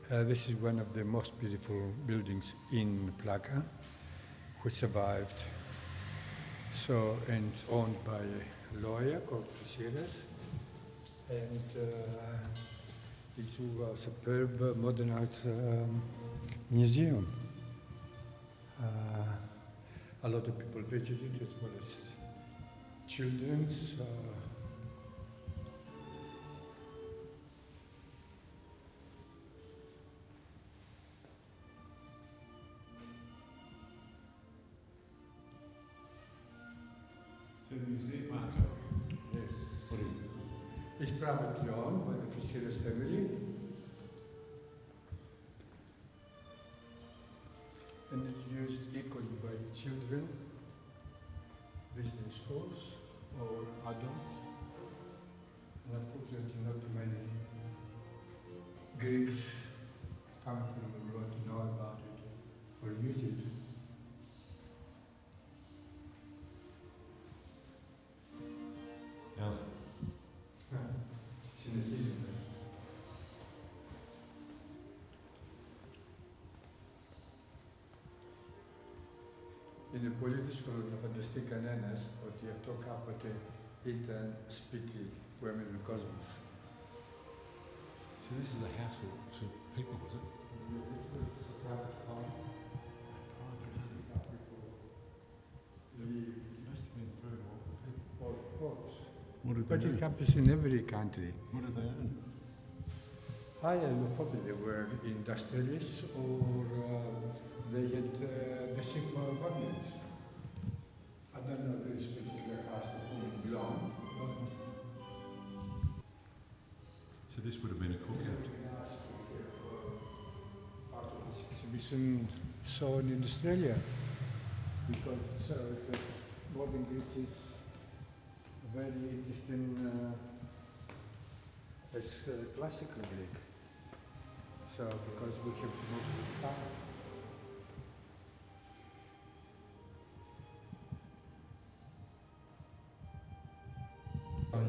This is one of the most beautiful buildings in Plaka, which survived. So, and it's owned by a lawyer called Frisiras, and it's a superb modern art museum. A lot of people visit it as well as children's. So the museum Marco. Yes. What is it? It's privately owned by the Frisiras family. And it's used equally by children, visiting schools, or adults. And unfortunately, not too many Greeks come from abroad to know about it or use it. Now, Συνεχίζουμε. Είναι πολύ δύσκολο να φανταστεί κανένας ότι αυτό κάποτε ήταν σπίτι που έμενε ο κόσμος. so this is a house for people, was it? It was a private home. It must have been very awful people. Of course. What did But they it do? happens in every country. What did they own? Either probably they were industrialists or they had the ship wagons. I don't know this particular house to whom it belonged. So this would have been a courtyard. Part of this exhibition shown in Australia because modern Greece is very interesting as classical Greek. So because we have to move with time. Also,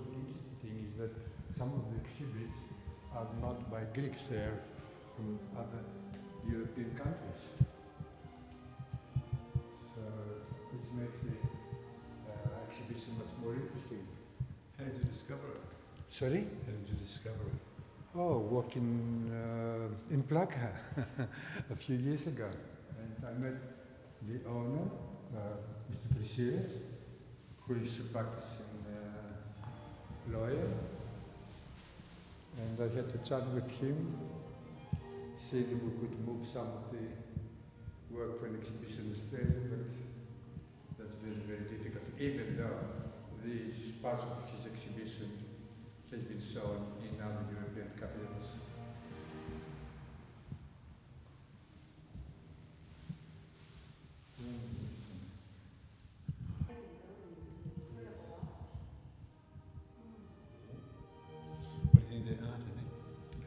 the interesting thing is that some of the exhibits are not by Greeks, they're from other European countries. So, which makes the exhibition much more interesting. How did you discover it? Sorry? How did you discover it? Oh, working in Plaka a few years ago. And I met the owner, Mr. Presides, who is a practicing lawyer. And I had a chat with him, saying that we could move some of the work for an exhibition in Australia, but that's very, very difficult, even though this part of his exhibition has been shown in other European capitals. What do you think of the art in it?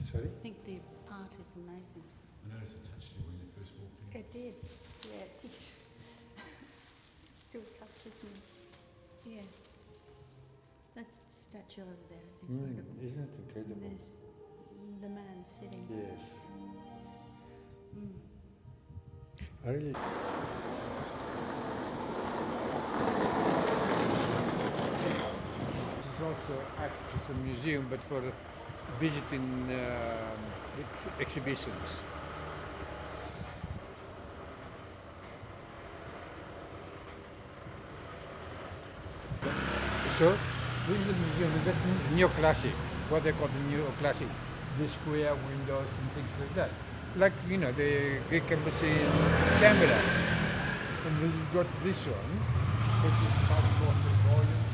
Sorry? I think the art is amazing. I noticed it touched you when you first walked in. It did. Yeah, it did. Still touches me. Yeah. That statue over there is incredible. Isn't it incredible? There's the man sitting. Yes. Mm. I really. It also acts as a museum, but for visiting exhibitions. So, this is a museum that's neoclassic, what they call the neoclassic, the square windows and things like that. Like, you know, the Greek embassy in Canberra. And then you got this one, which is much more flamboyant,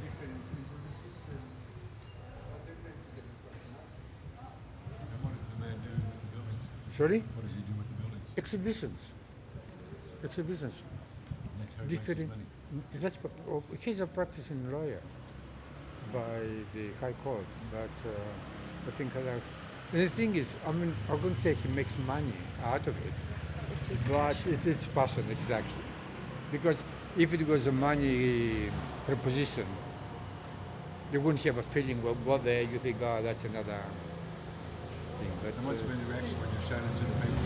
different influences. And what does the man do with the buildings? Sorry? What does he do with the buildings? Exhibitions. Exhibitions. And that's how he makes his Different. money. That's what, he's a practicing lawyer by the High Court, but I think other. And the thing is, I mean, I wouldn't say he makes money out of it, It's his but passion. it's passion, exactly. Because if it was a money proposition, you wouldn't have a feeling, well, go there, you think, oh, that's another thing. But, And what's been the reaction when you've shown it to the people?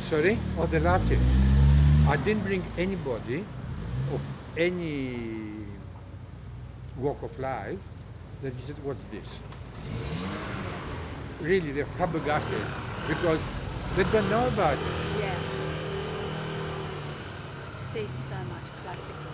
sorry? Oh, they loved it. I didn't bring anybody of any walk of life that he said, what's this? Really, they're flabbergasted because they don't know about it. Yeah. See so much classical.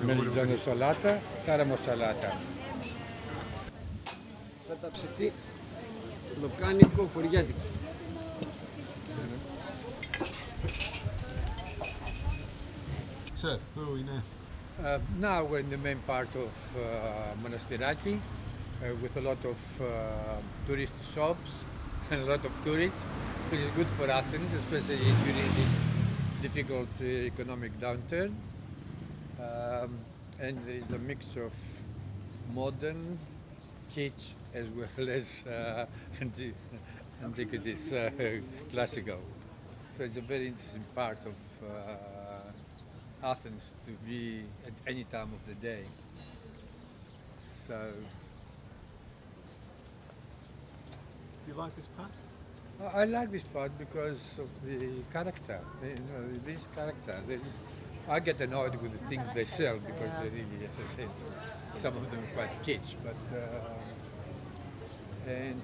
Μελιτζάνο σαλάτα, τάραμο σαλάτα. Καταψητή, λοκάνικο, χωριάτικο. So, where are we now? Now we're in the main part of Monastiraki with a lot of tourist shops and a lot of tourists, which is good for Athens, especially during this difficult economic downturn. And there is a mix of modern, kitsch, as well as antiquities, classical. So it's a very interesting part of Athens to be at any time of the day. So Do you like this part? I like this part because of the character. This character. I get annoyed with the things they sell because they really, as I said, some of them are quite kitsch. But and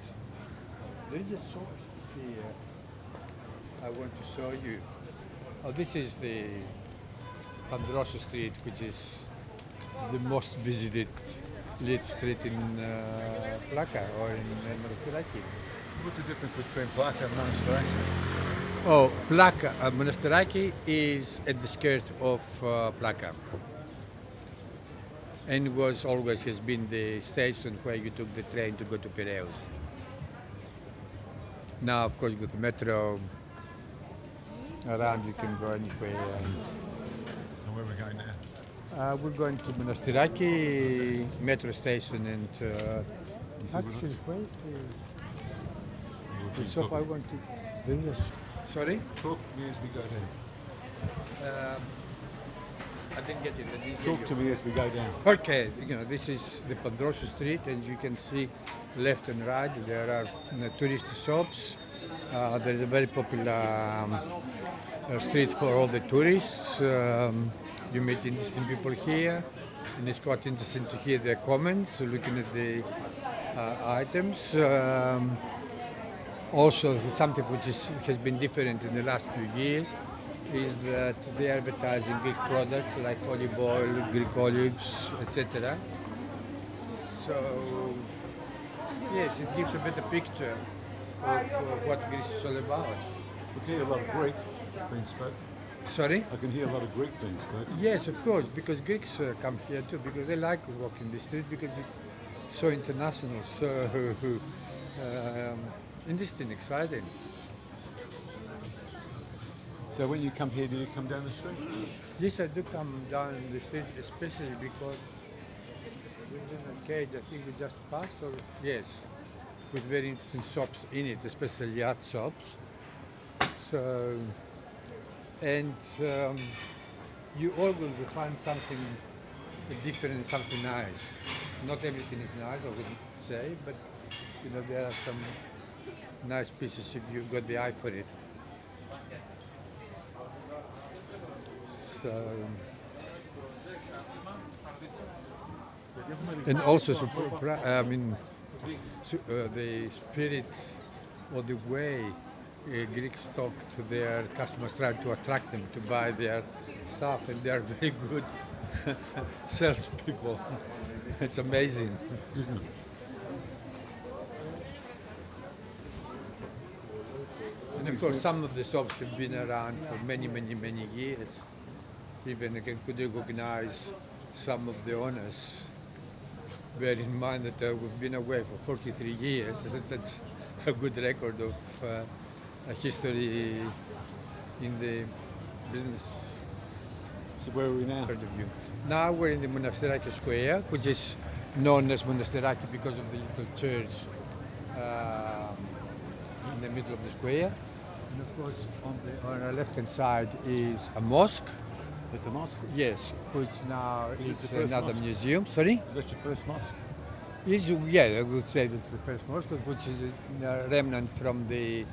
there is a shop here I want to show you. Oh, this is the Androsa Street, which is the most visited lit street in Plaka or in Monastiraki. What's the difference between Plaka and Monastiraki? Oh, Plaka, Monastiraki is at the skirt of Plaka. And was always has been the station where you took the train to go to Piraeus. Now, of course, with the metro around, you can go anywhere. And where are we going now? We're going to Monastiraki metro station and actually, wait, the shop I want to. There is sorry? Talk to me as we go down. I didn't get it. I didn't hear Talk you. to me as we go down. Okay, this is the Pandrosu Street, and you can see left and right there are tourist shops. There's a very popular street for all the tourists. You meet interesting people here, and it's quite interesting to hear their comments, looking at the items. Also, something which has been different in the last few years is that they are advertising Greek products like olive oil, Greek olives, etc. So, yes, it gives a better picture of what Greece is all about. I can hear a lot of Greek being spoken. Sorry? I can hear a lot of Greek being spoken. Yes, of course, because Greeks come here too, because they like walking the street, because it's so international, so interesting, exciting. So when you come here, do you come down the street? Yes, I do come down the street, especially because there's an arcade, I think we just passed, or yes, with very interesting shops in it, especially art shops. So, and you always will find something different, something nice. Not everything is nice, I wouldn't say, but there are some nice pieces if you got the eye for it. So, and also, the spirit or the way Greeks talk to their customers, try to attract them to buy their stuff, and they are very good salespeople. It's amazing, isn't it? And of course, some of the shops have been around for many, many, many years. Even I could recognize some of the owners. Bear in mind that we've been away for 43 years. That's a good record of history in the business. So where are we now? Point of view. Now we're in the Monastiraki Square, which is known as Monastiraki because of the little church in the middle of the square. And of course, on our left-hand side is a mosque. It's a mosque. Yes, which now is another mosque? museum. Sorry? Is that your first mosque? Yeah, I would say that's the first mosque, which is a remnant from the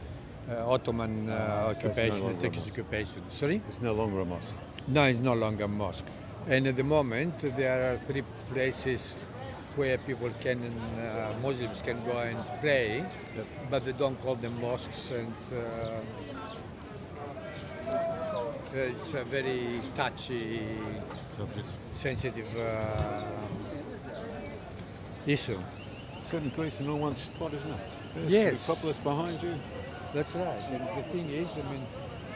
Ottoman occupation, the Turkish occupation. Sorry? It's no longer a mosque. No, it's no longer a mosque. And at the moment, there are 3 places where people can, Muslims can go and pray, but they don't call them mosques, and it's a very touchy, sensitive issue. Certain Greece in all one spot, isn't it? There's Yes. the Acropolis behind you. That's right. And the thing is,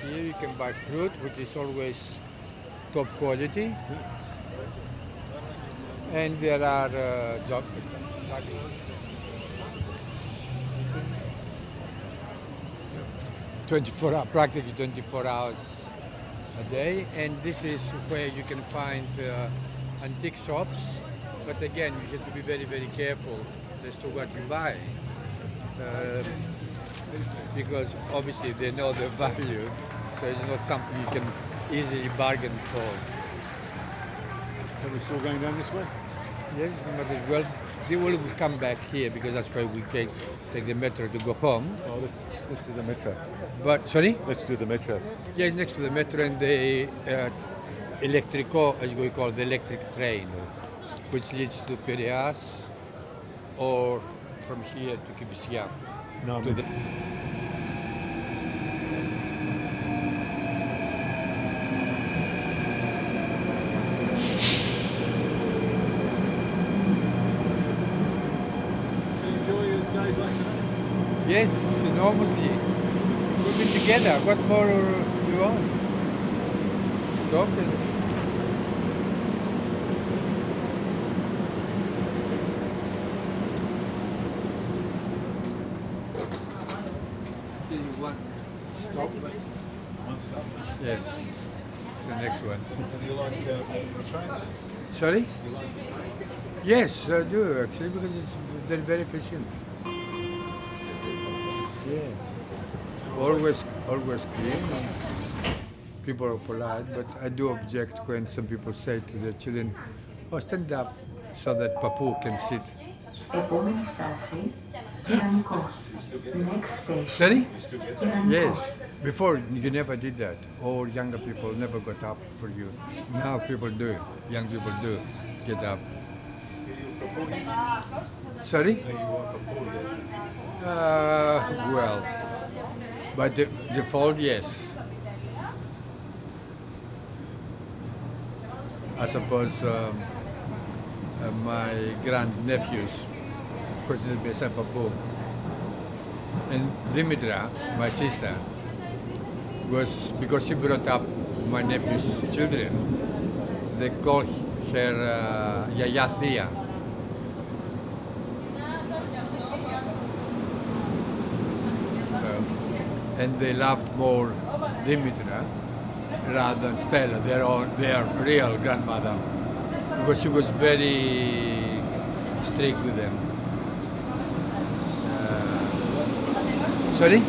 here you can buy fruit, which is always top quality. And there are practically 24 hours a day. And this is where you can find antique shops. But again, you have to be very, very careful as to what you buy. Because obviously they know the value, so it's not something you can easily bargain for. So we're still going down this way? Yes, we might as well. They will come back here because that's why we take the metro to go home. Oh, let's do the metro. But sorry? Let's do the metro. Yes, next to the metro and the electrico, as we call the electric train, which leads to Piraeus or from here to Kibisia. No, To the- So you enjoy your days like today? Yes, enormously. We've been together. What more do you want? Talk is... So you want stop? One stop. Yes. The next one. Do you like the trains? Sorry? Do you like the trains? Yes, I do actually, because they're very efficient. Yeah. Always clean. And people are polite, but I do object when some people say to their children, "Oh, stand up so that Papu can sit." Επόμενη στάση, Κεραμικός. Next station. Sorry? Yes. Before, you never did that. Or younger people never got up for you. Now people do. Young people do get up. Sorry? Well, by default, yes. I suppose my grandnephews consider me as a Papu. And Dimitra, my sister, was because she brought up my nephew's children. They call her Yaya Thea. So, and they loved more Dimitra rather than Stella, their real grandmother, because she was very strict with them. Sorry?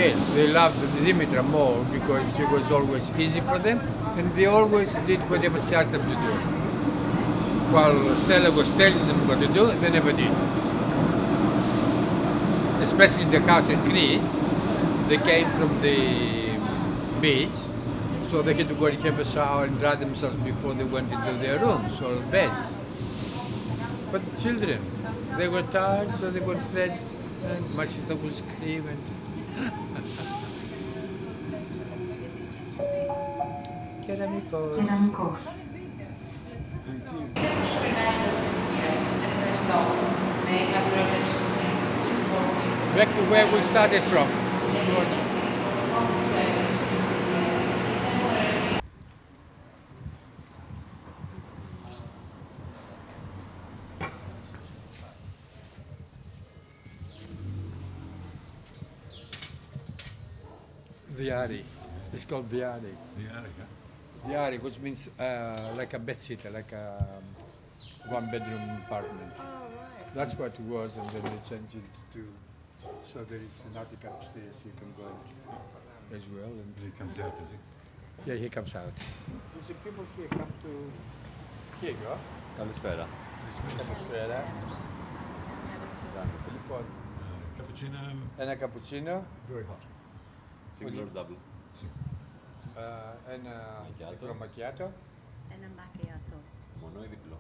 Yes, they loved Dimitra more because she was always easy for them, and they always did whatever she asked them to do. While Stella was telling them what to do, they never did. Especially in the house in Crete, they came from the beach, so they had to go and have a shower and dry themselves before they went into their rooms or beds. But children, they were tired, so they went straight, and my sister would scream and... Κεραμικός. Κεραμικός. Back to where we started from. Diari. It's called diari. The area. Diari, which means like a bedsitter, like a one-bedroom apartment. Oh, right. That's what it was, and then they changed it to so there is an attic upstairs you can go as well. And He comes out, does he? yeah, he comes out. You see, people here come to. Here you go. Καλησπέρα. Καλησπέρα. Λοιπόν, Cappuccino, ένα καπουτσίνο, very hot. Single or double. ένα Macchiato. μικρό μακιάτο. Ένα macchiato. Μονό ή διπλό.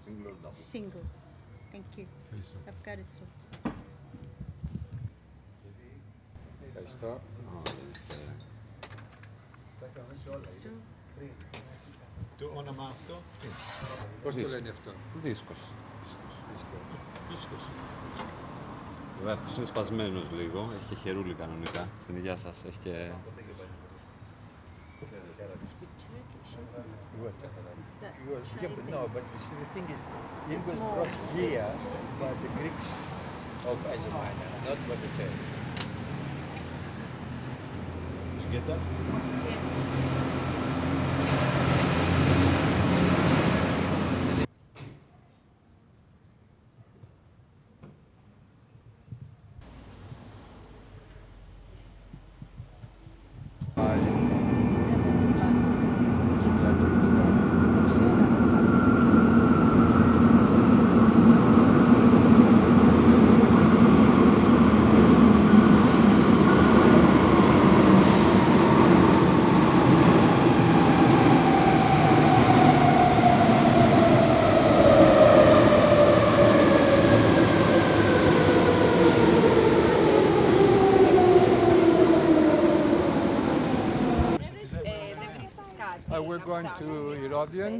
Single or double. Single. Thank you. Ευχαριστώ. Ευχαριστώ. Ευχαριστώ. Το όνομα αυτό. Πώς το λένε αυτό? Δίσκος. Δίσκος. Βέβαια αυτός είναι σπασμένος λίγο. Έχει και χερούλι κανονικά. Στην υγεία σας. Έχει και... Yeah, but no, but see, the thing is, it was brought here by the Greeks of Asia Minor, not by the Turks. You get that? We're going to Herodion,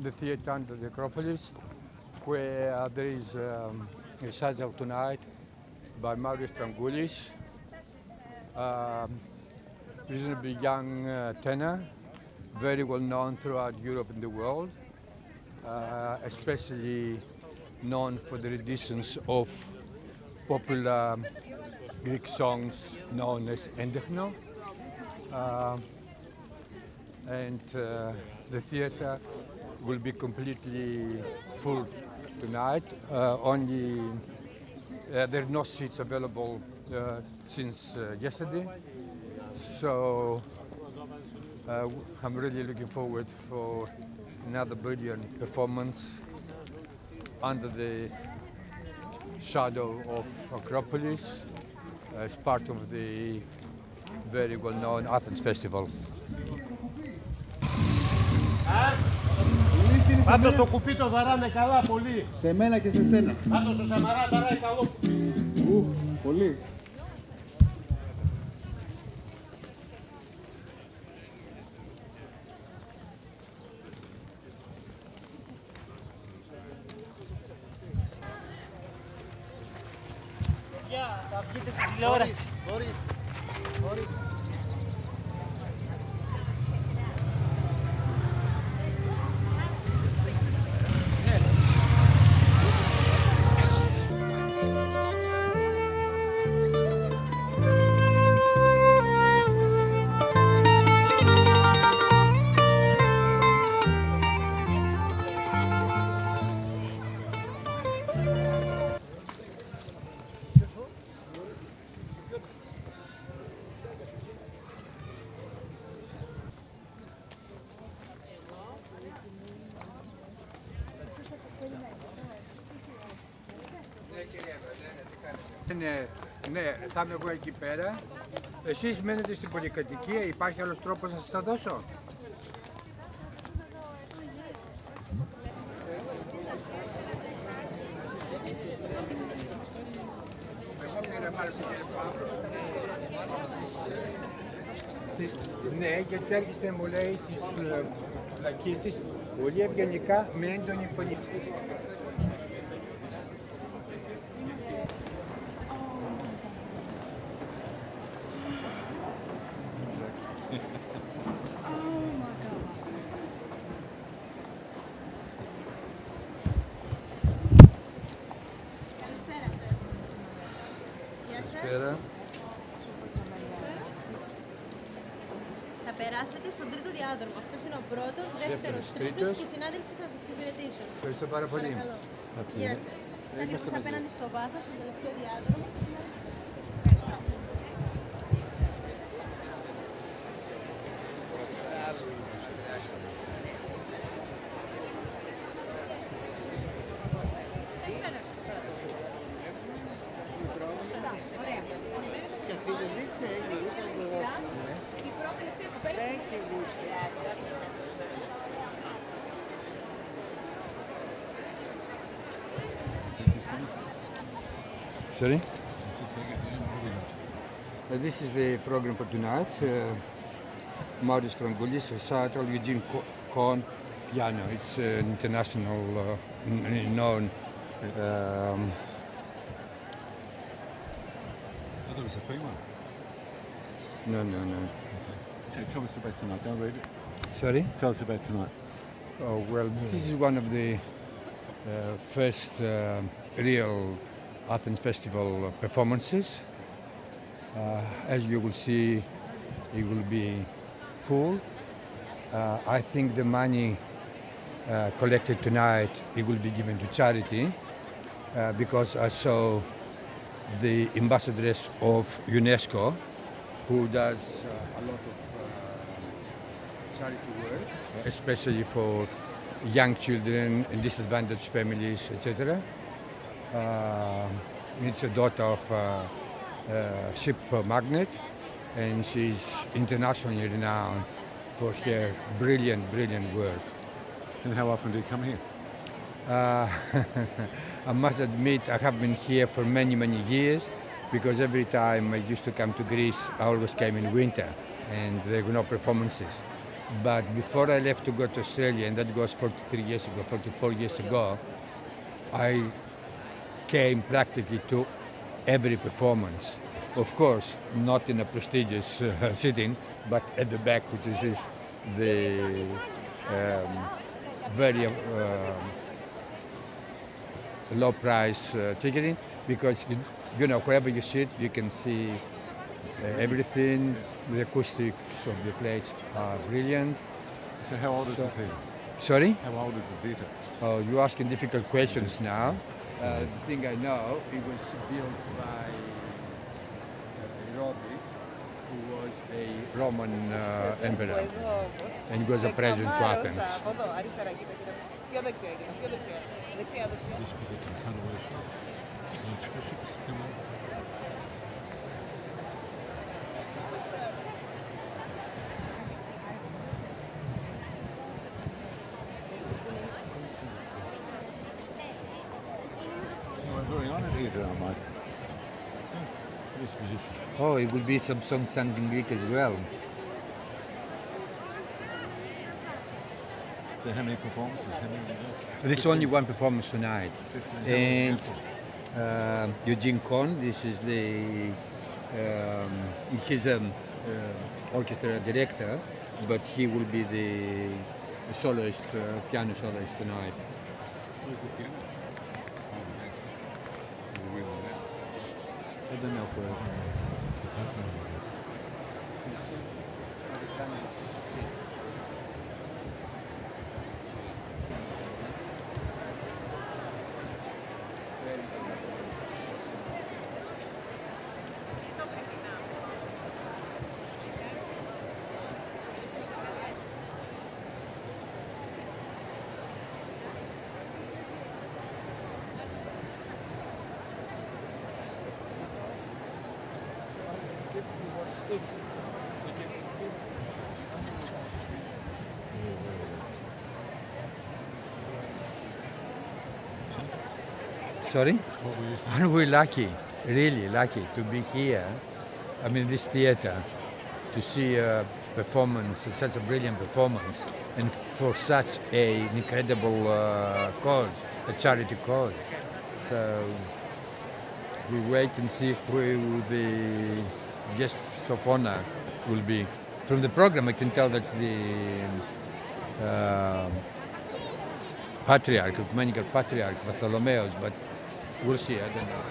the theatre under the Acropolis, where there is a recital tonight by Maurice Strangoulis, reasonably young tenor, very well known throughout Europe and the world, especially known for the renditions of popular Greek songs known as endechno. And the theater will be completely full tonight. Only there are no seats available since yesterday, so I'm really looking forward for another brilliant performance under the shadow of Acropolis as part of the very well-known Athens Festival. Πάντως το κουπί το βαράνε καλά πολύ. Σε μένα και σε σένα. Πάντως ο Σαμαρά βαράει καλό. Πολύ. Θα βγείτε στην τηλεόραση. Μπορείς. Ναι, θα είμαι εγώ εκεί πέρα. Εσείς μένετε στην πολυκατοικία, υπάρχει άλλος τρόπος να σας τα δώσω? Ναι, γιατί άρχισε μου λέει τις βλακίες της πολύ ευγενικά με έντονη φωνή. Θα περάσετε στον τρίτο διάδρομο. Αυτός είναι ο πρώτος, δεύτερος, τρίτος και οι συνάδελφοι θα σας εξυπηρετήσουν. Ευχαριστώ πάρα πολύ. Παρακαλώ. Γεια σας. Ακριβώς απέναντι στο βάθος, στον τελευταίο διάδρομο. Sorry? This is the program for tonight. Maurice Strangoulis recital, Eugene Cohn, piano. It's an international known. I thought it was a female. No. So tell us about tonight. Don't read it. Sorry? Tell us about tonight. Oh, well, this is one of the first real Athens Festival performances. As you will see, it will be full. I think the money collected tonight, it will be given to charity because I saw the ambassadress of UNESCO who does a lot of charity work, especially for young children and disadvantaged families, etc. It's a daughter of a ship magnate, and she's internationally renowned for her brilliant work. And how often do you come here? I must admit I have been here for many years because every time I used to come to Greece, I always came in winter and there were no performances. But before I left to go to Australia, and that was 44 years ago, I came practically to every performance. Of course, not in a prestigious sitting, but at the back, which is the very low price ticketing, because you know, wherever you sit, you can see everything. The acoustics of the place are brilliant. So how old is the theatre? Sorry? How old is the theatre? Oh, you're asking difficult questions now. The thing I know, it was built by Herodes, who was a Roman emperor, and was a president to Athens. This because it's cutaway shots. Archbishops come on. I'm very honoured here today, Mike. This position. Oh, it will be some songs sung in Greek as well. So how many performances? How many did you do? There's only one performance tonight. 15. And Eugene Kohn, this is he's an orchestra director, but he will be the soloist, piano soloist tonight. Where's the piano? I don't know where. Sorry? What were you saying? And we're lucky, really lucky to be here. I mean, this theater, to see a performance, such a brilliant performance, and for such an incredible cause, a charity cause. So we wait and see who the guests of honor will be. From the program, I can tell that's the Patriarch, Ecumenical Patriarch, Bartholomeus, but we'll see, I don't know.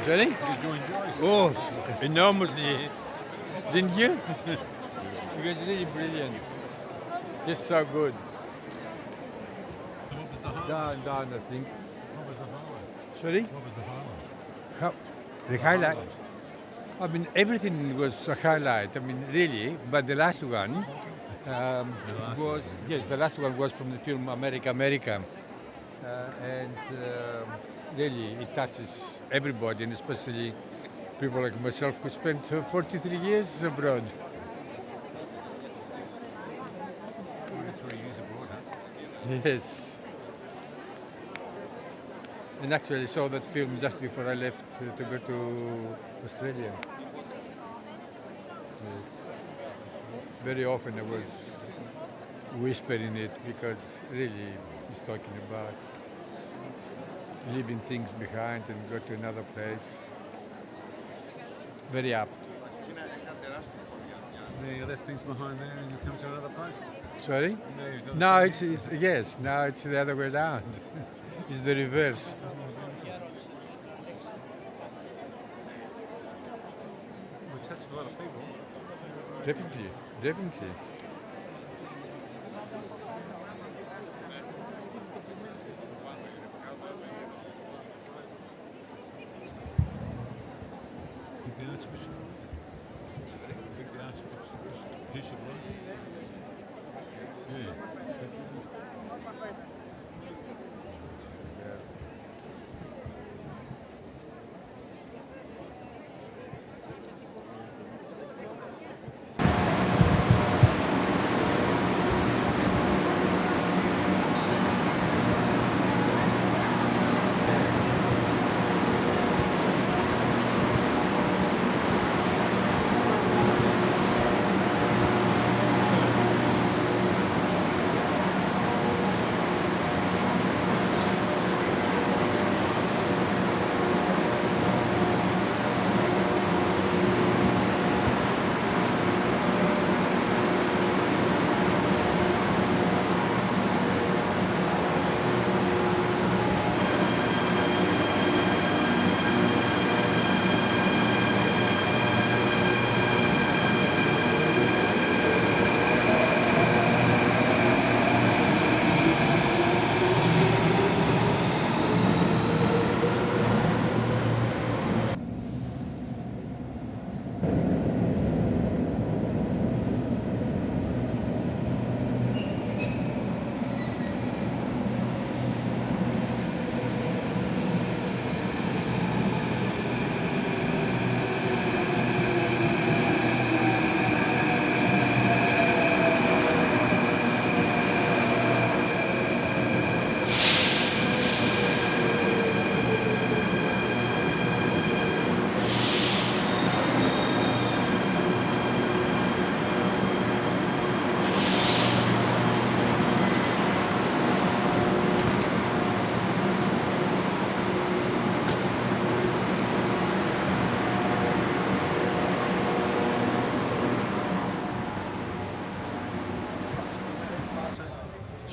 Sorry? Did you enjoy it? Oh, enormously. Didn't you? It was really brilliant. Just so good. And what was the highlight? Down, I think. What was the highlight? Sorry? What was the highlight? The highlight? I mean, everything was a highlight. I mean, really. But the last one was, yes, the last one was from the film America, America. And really, it touches everybody, and especially people like myself who spent 43 years abroad. 43 years abroad, huh? Yes. And actually I saw that film just before I left to go to Australia. Yes. Very often I was whispering it because really it's talking about leaving things behind and go to another place. Very apt. You left things behind there and you come to another place? Sorry? No, you've done No, the it's yes. Now it's the other way around. It's the reverse. We touched a lot of people. Definitely, definitely. The Archbishop. I think the Archbishop, right? Yeah.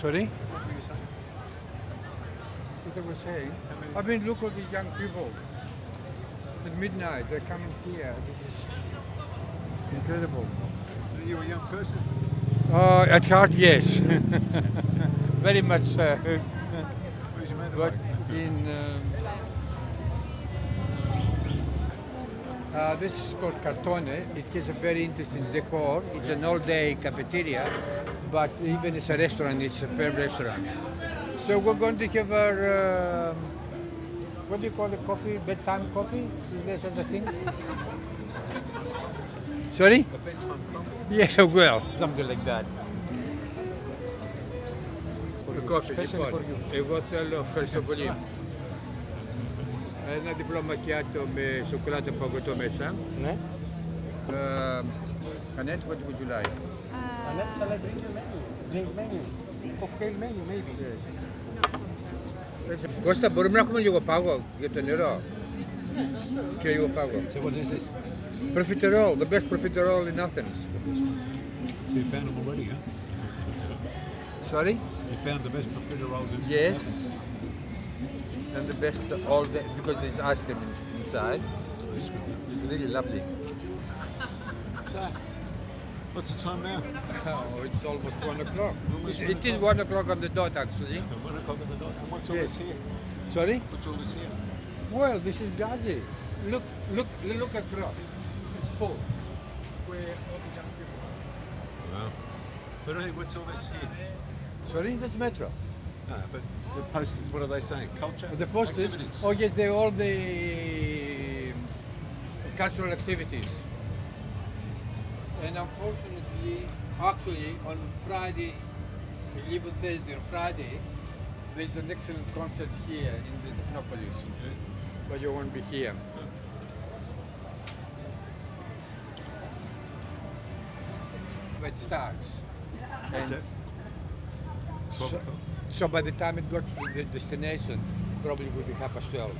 Sorry? What I was saying? I mean, look at the young people. At midnight, they're coming here. This is incredible. Are you a young person? At heart, yes. Very much so. What did you make But in this is called cartone. It has a very interesting decor. It's an all-day cafeteria, but even it's a restaurant. It's a pub restaurant. So we're going to have our what do you call the coffee? Bedtime coffee? Is there such a thing? Sorry? A bedtime coffee? Yeah, well, something like that. The coffee, λοιπόν. Εγώ θέλω, ευχαριστώ πολύ. Ένα διπλό μακιάτο με σοκολάτα παγωτό μέσα. Ναι. Annette, what would you like? Annette, shall I bring your menu? Drink menu? Cocktail menu, maybe? Κώστα, μπορούμε να έχουμε λίγο πάγο για το νερό? Και λίγο πάγο. So what is this? Profiterole, the best profiterole in Athens. So you found them already, huh? Sorry? You found the best profiteroles in Yes. And the best, all the, because there's ice cream inside. It's really lovely. So, what's the time now? Oh, it's almost 1 o'clock. It is 1 o'clock on the dot, actually. So 1 o'clock on the dot. And what's all Yes. this here? Sorry? What's all this here? Well, this is Gazi. Look across. It's full. Where all the young people are. Wow. But hey, what's all this here? Sorry, that's metro. No, but the posters, what are they saying? Culture? The posters. Activities? Oh yes, they're all the cultural activities. And unfortunately, actually on Friday, we leave on Thursday, on Friday, there's an excellent concert here in the Technopolis, but you won't be here. It starts. And so by the time it got to the destination, probably will be 12:30.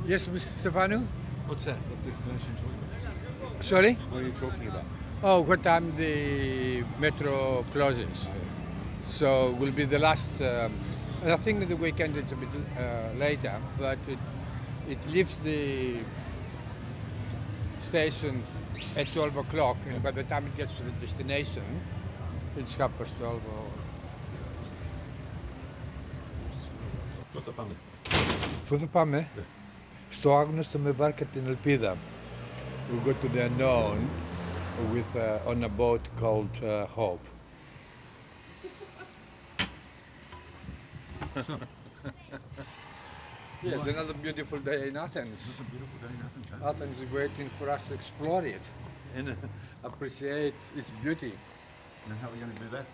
Yes, Mr. Stefano? What's that? What destination are you talking about? Sorry? What are you talking about? Oh, what time the metro closes. So will be the last, I think that the weekend is a bit later, but it leaves the station at 12 o'clock, and by the time it gets to the destination, it's 12:30 or... Πού θα πάμε? Πού θα πάμε? Στο άγνωστο με βάρκα την ελπίδα. We go to the unknown with on a boat called Hope. Yes, another beautiful day in Athens. It's a beautiful day in Athens. Huh? Athens is waiting for us to explore it and appreciate its beauty. And how are we going to do that?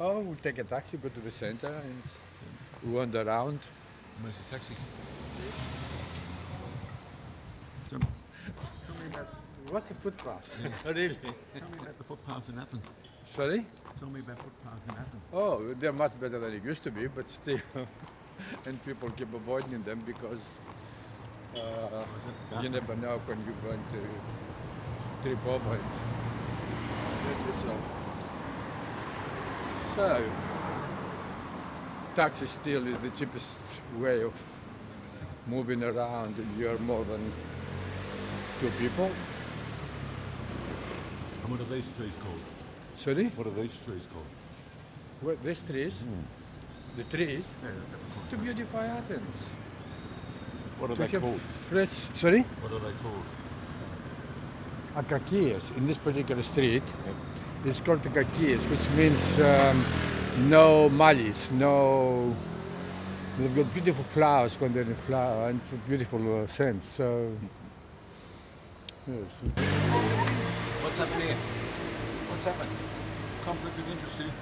Oh, we'll take a taxi, go to the center and wander around. Where's the taxis? Tell me about, What's a footpath? Really? tell me about the footpaths in Athens. Sorry? Tell me about footpaths in Athens. Oh, they're much better than it used to be, but still. And people keep avoiding them because you never know when you're going to trip over and hurt yourself. So, taxi still is the cheapest way of moving around. You're more than two people. And what are these trees called? Sorry? What are these trees called? What, these trees? The trees? Yeah, To beautify Athens. what are To they have called? fresh... Sorry? What are they called? Akakias. In this particular street, it's called Akakias, which means no malice, no... They've got beautiful flowers when they're in flower and beautiful scents. So, yes. What's happening here? What's happened? Conflict of interest here?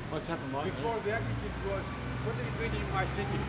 What's happened, Mike? Before the attitude was, what are you doing in my city?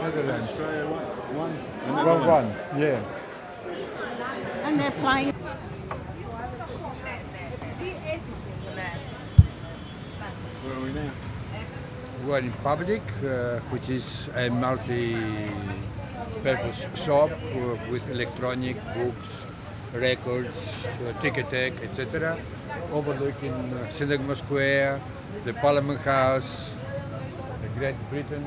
Netherlands. Australia, one. One, yeah. And they're playing. Where are we now? We're in public, which is a multi-purpose shop with electronic, books, records, ticket, etc. Overlooking Synagogue Square, the Parliament House, the Great Britain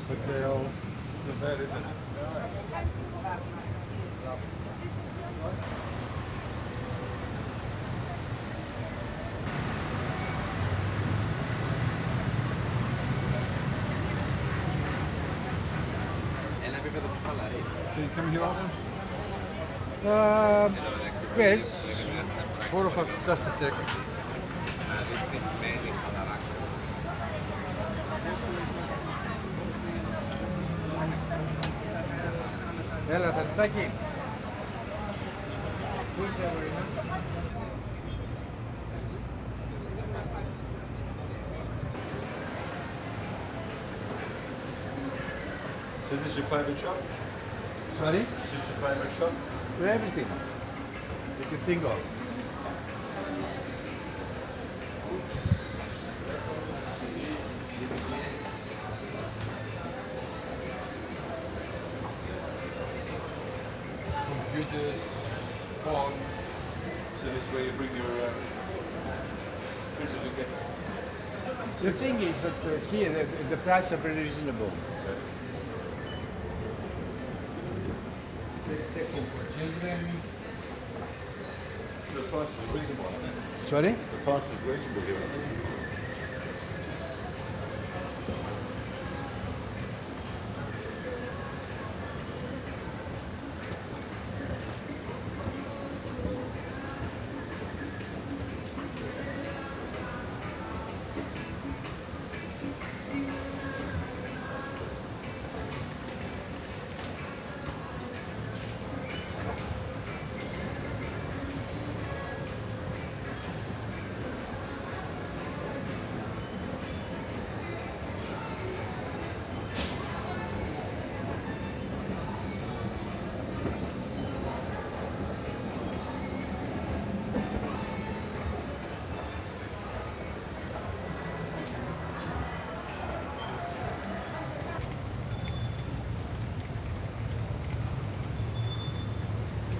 Hotel. Not bad, isn't it? So you come here often? Yes, just a check. Έλα, Θανισάκη. Πού είσαι, Ευρωίνα? So this is your favourite shop? Sorry? Is this your favourite shop? Everything you can think of. Computers, phones. So this is where you bring your certificate. The thing is that here the prices are very reasonable. Let's say for children. The price is reasonable, I think. Sorry? The price is reasonable here, I think.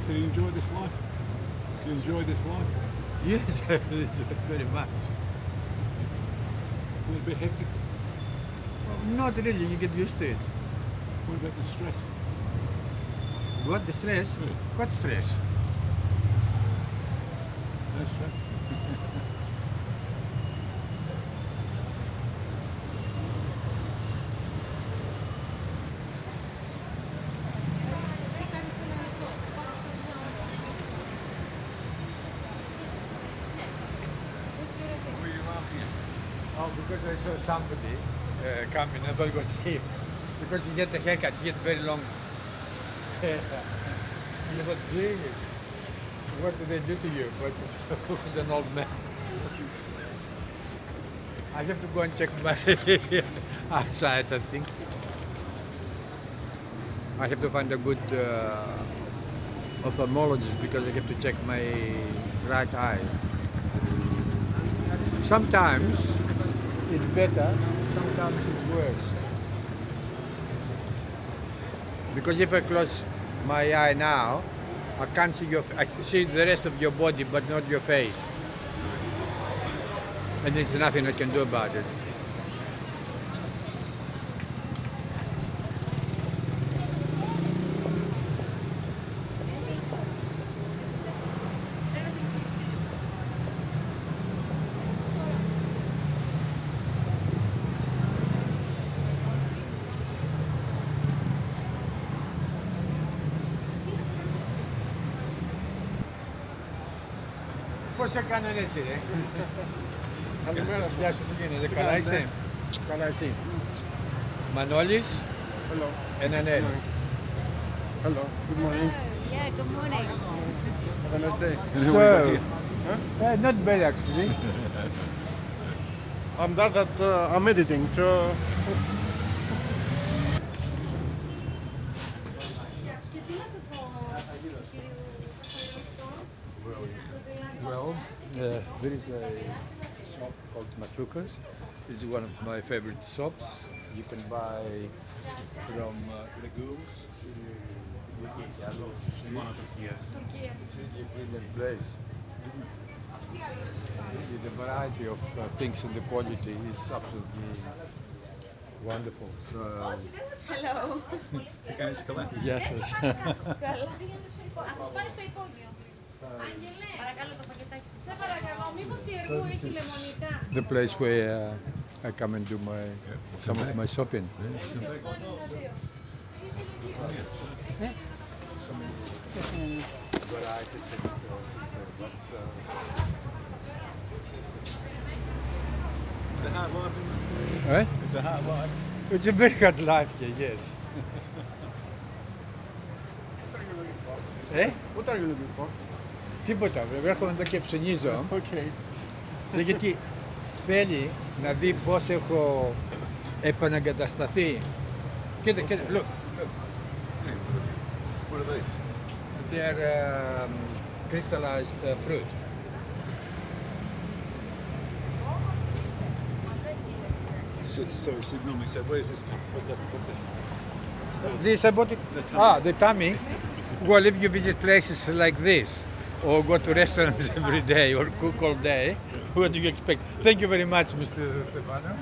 Do you enjoy this life? Do you enjoy this life? Yes, I enjoy it very much. A little bit hectic. Well, not really, you get used to it. What about the stress? What, the stress? Yeah. What stress? No stress. Oh, because I saw somebody coming, I thought it was him. Because he had a haircut, he had very long hair. He was doing it. What did they do to you? But it was an old man. I have to go and check my eyesight, I think. I have to find a good ophthalmologist because I have to check my right eye. Sometimes it's better, sometimes it's worse. Because if I close my eye now, I can't see I can see the rest of your body, but not your face. And there's nothing I can do about it. Πώς σε κάνανε έτσι, ρε. Καλημέρα σας. Γεια σου, τι γίνεται, καλά είσαι. Καλά εσύ. Μανώλης. Hello. Έναν L. Hello. Good morning. Yeah, good morning. Have a nice day. So, not bad actually. I'm there that I'm editing, so Well, there is a shop called Machukas. This is one of my favorite shops. You can buy from legumes to It's really a brilliant place. Really, the variety of things and the quality is absolutely wonderful. So, Hello. γεια σας. Καλά. Ας τους πάρεις στο υπόγειο. Άγγελε. Παρακαλώ το πακετάκι. Σε παρακαλώ, μήπως η Εργού έχει λεμονιτά. The place where I come and do some of my shopping. So many varieties and It's a hard life, isn't it? It's a hard life. It's a very hard life here, yes. What are you looking for? Τίποτα, βέβαια, έρχομαι εδώ και ψωνίζω. Okay. Γιατί θέλει να δει πώς έχω επαναγκατασταθεί. Κοίτα, look. What are these? They're crystallized fruit. So normally, so where's this come? What's this? This I bought it. The tummy. Well, if you visit places like this, or go to restaurants every day or cook all day. What do you expect? Thank you very much, Mr. Stefano.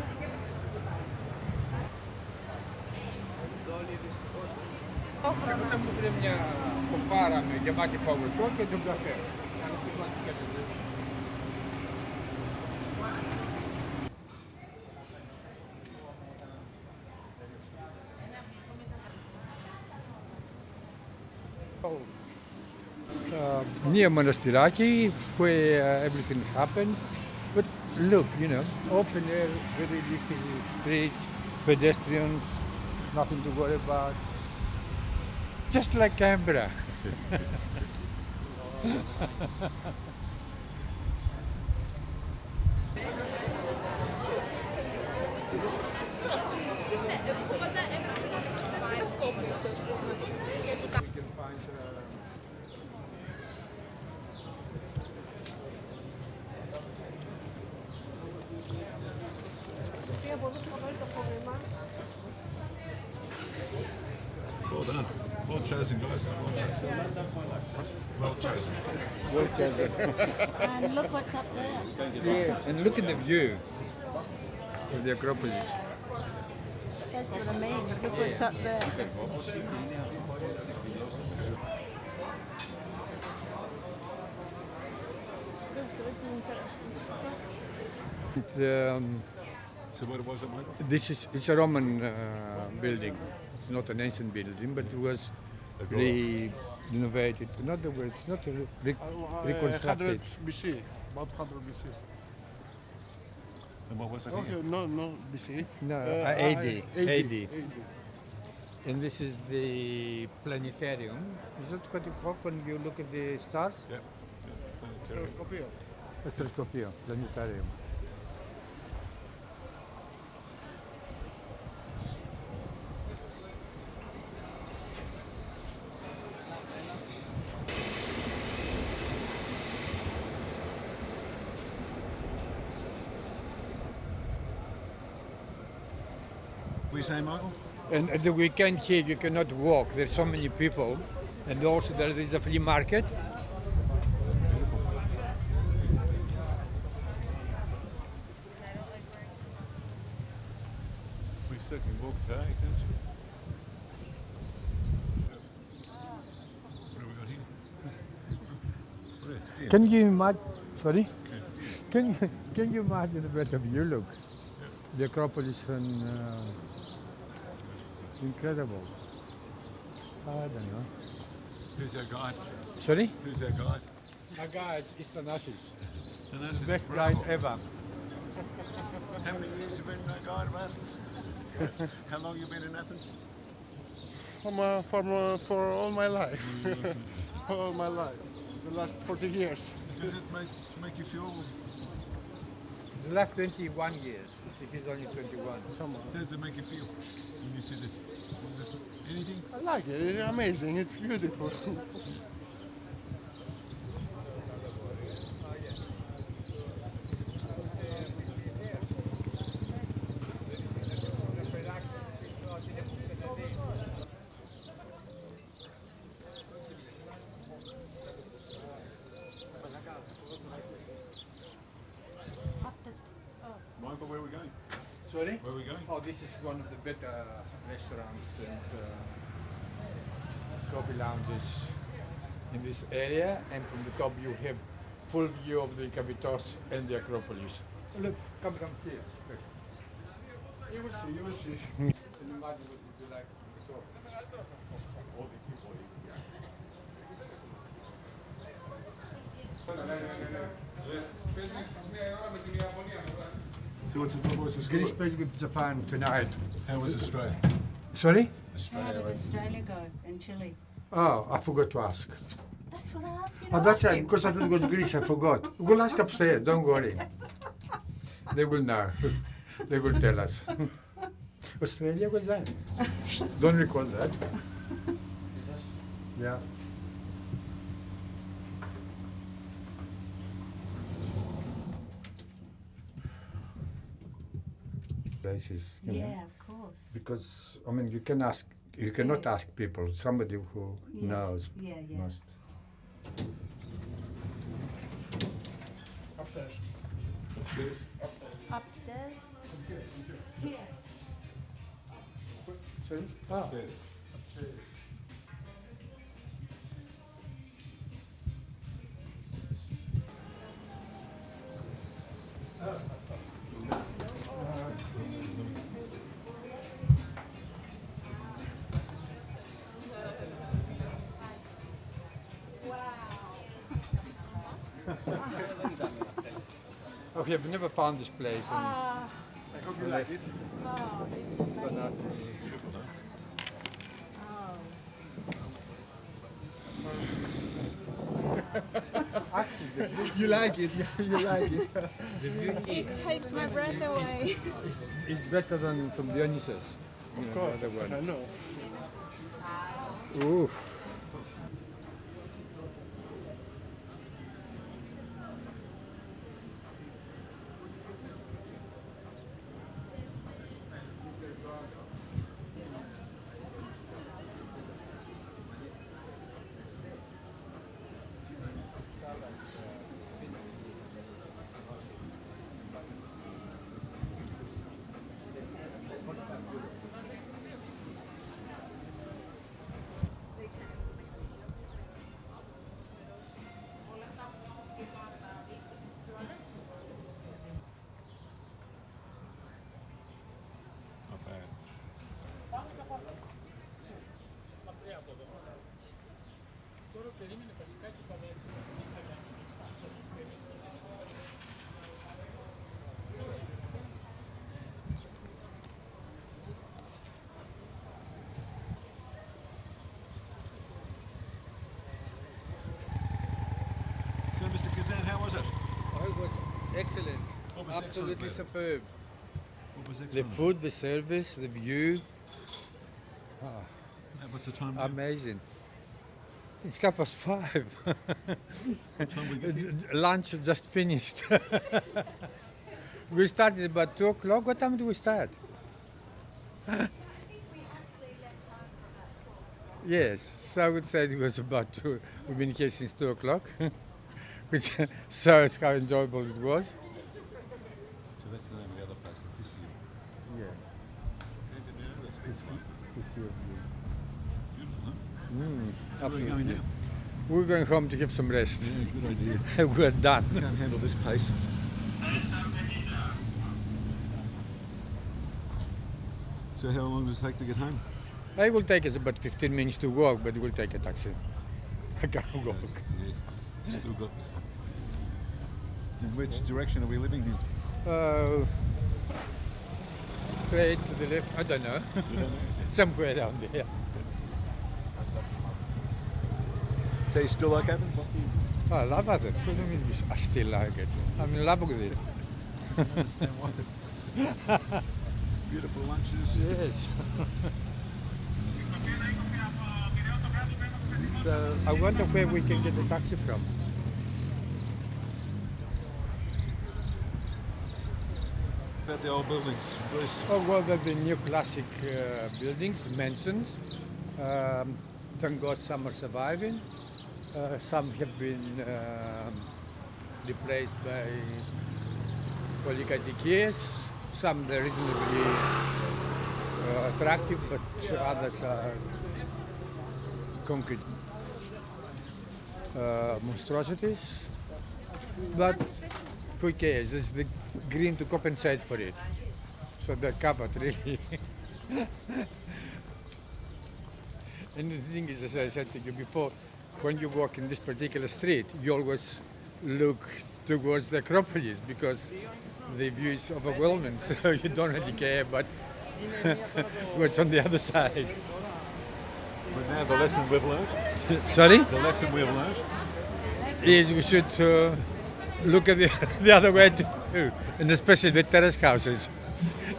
Και μετά μου έφερε μια κοπάρα με γεμάτη παγωτό και τον καφέ. Near Monastiraki, where everything happens. But look, you know, open air, very leafy streets, pedestrians, nothing to worry about. Just like Canberra. Well done. Well chosen, guys. Well chosen. Well chosen. And look what's up there. Yeah, and look at the view of the Acropolis. That's what I mean. Look what's up there. So what was it, Michael? It's a Roman building. It's not an ancient building, but it was renovated. Not the word. It's not reconstructed. 100 BC, about 100 BC. And what was it Okay, here? no BC. No, AD. And this is the planetarium. Is that what you call when you look at the stars? Yep. Telescopio. Astroscopio, planetarium. What are you saying, Michael? And at the weekend here you cannot walk. There's so many people. And also there is a flea market. We certainly walked today, can't you? What have we got here? Can you imagine? Sorry? Can you imagine a better view? Look, the Acropolis and incredible. I don't know. Who's our guide? Sorry? Who's our guide? My guide is Thanasis. Thanasis, The best bravo. guide ever. How many years have you been a guide of Athens? How long have you been in Athens? For all my life. All my life. The last 40 years. Does it make you feel? The last 21 years. He's only 21. Come on. How does it make you feel when you see this? Is it anything? I like it. It's amazing. It's beautiful. Michael, where are we going? Sorry? Where are we going? Oh, this is one of the better restaurants and coffee lounges in this area. And from the top you have full view of the Kavitos and the Acropolis. Look, come here. Look. You will see, you will see. Can you imagine what it would be like from the top? All the people So what's the score? Greece plays with Japan tonight. How was Australia? Sorry? How Australia. did Australia go and Chile? Oh, I forgot to ask. That's what I asked you. Oh, that's right, because I thought it was Greece, I forgot. We'll ask upstairs, don't worry. They will know. They will tell us. Australia was that? Don't recall that. Yeah. Places, you know. Yeah, of course. Because I mean, you cannot ask people. Somebody who knows Yeah. must. Upstairs. Upstairs? Here. Sorry? Ah. Oh, yeah, I've never found this place. And I hope you like it. Oh, so nice. You like it, you like it. It takes my breath away. It's better than from Dionysus. Of course, the other I one. know. Oof. So, Mr. Kazan, how was it? Oh, it was excellent. What was Absolutely excellent, superb. What was The excellent? food, the service, the view. What's the time now? Amazing. It's 5:30. What time we get here? Lunch just finished. We started about 2 o'clock. What time did we start? Yes, so I would say it was about 2. We've been here since 2 o'clock, which shows how enjoyable it was. So that's the name of the other place, the Fissio. Yeah. I didn't know that's beautiful, huh? So where are we Absolutely. going now? We're going home to have some rest. Yeah, good idea. We're done. Can't handle this pace. So how long does it take to get home? It will take us about 15 minutes to walk, but we'll take a taxi. I can't walk. Yeah, still got. In which direction are we living in? Straight to the left, I don't know. You don't know? Somewhere around there. So you still like Athens? I love Athens. What do you mean I still like it? I'm in love with it. Understand why. Beautiful lunches. Yes. So I wonder where we can get a taxi from. About the old buildings, Bruce. Oh, well, the new classic buildings, mansions. Thank God some are surviving. Some have been replaced by polykadikiyas. Some are reasonably attractive, but others are concrete monstrosities. But who cares? There's the green to compensate for it. So they're covered, really. And the thing is, as I said to you before, when you walk in this particular street, you always look towards the Acropolis because the view is overwhelming, so you don't really care about what's on the other side. But now the lesson we've learned. Sorry? The lesson we've learned. Is we should look at the other way too, and especially the terrace houses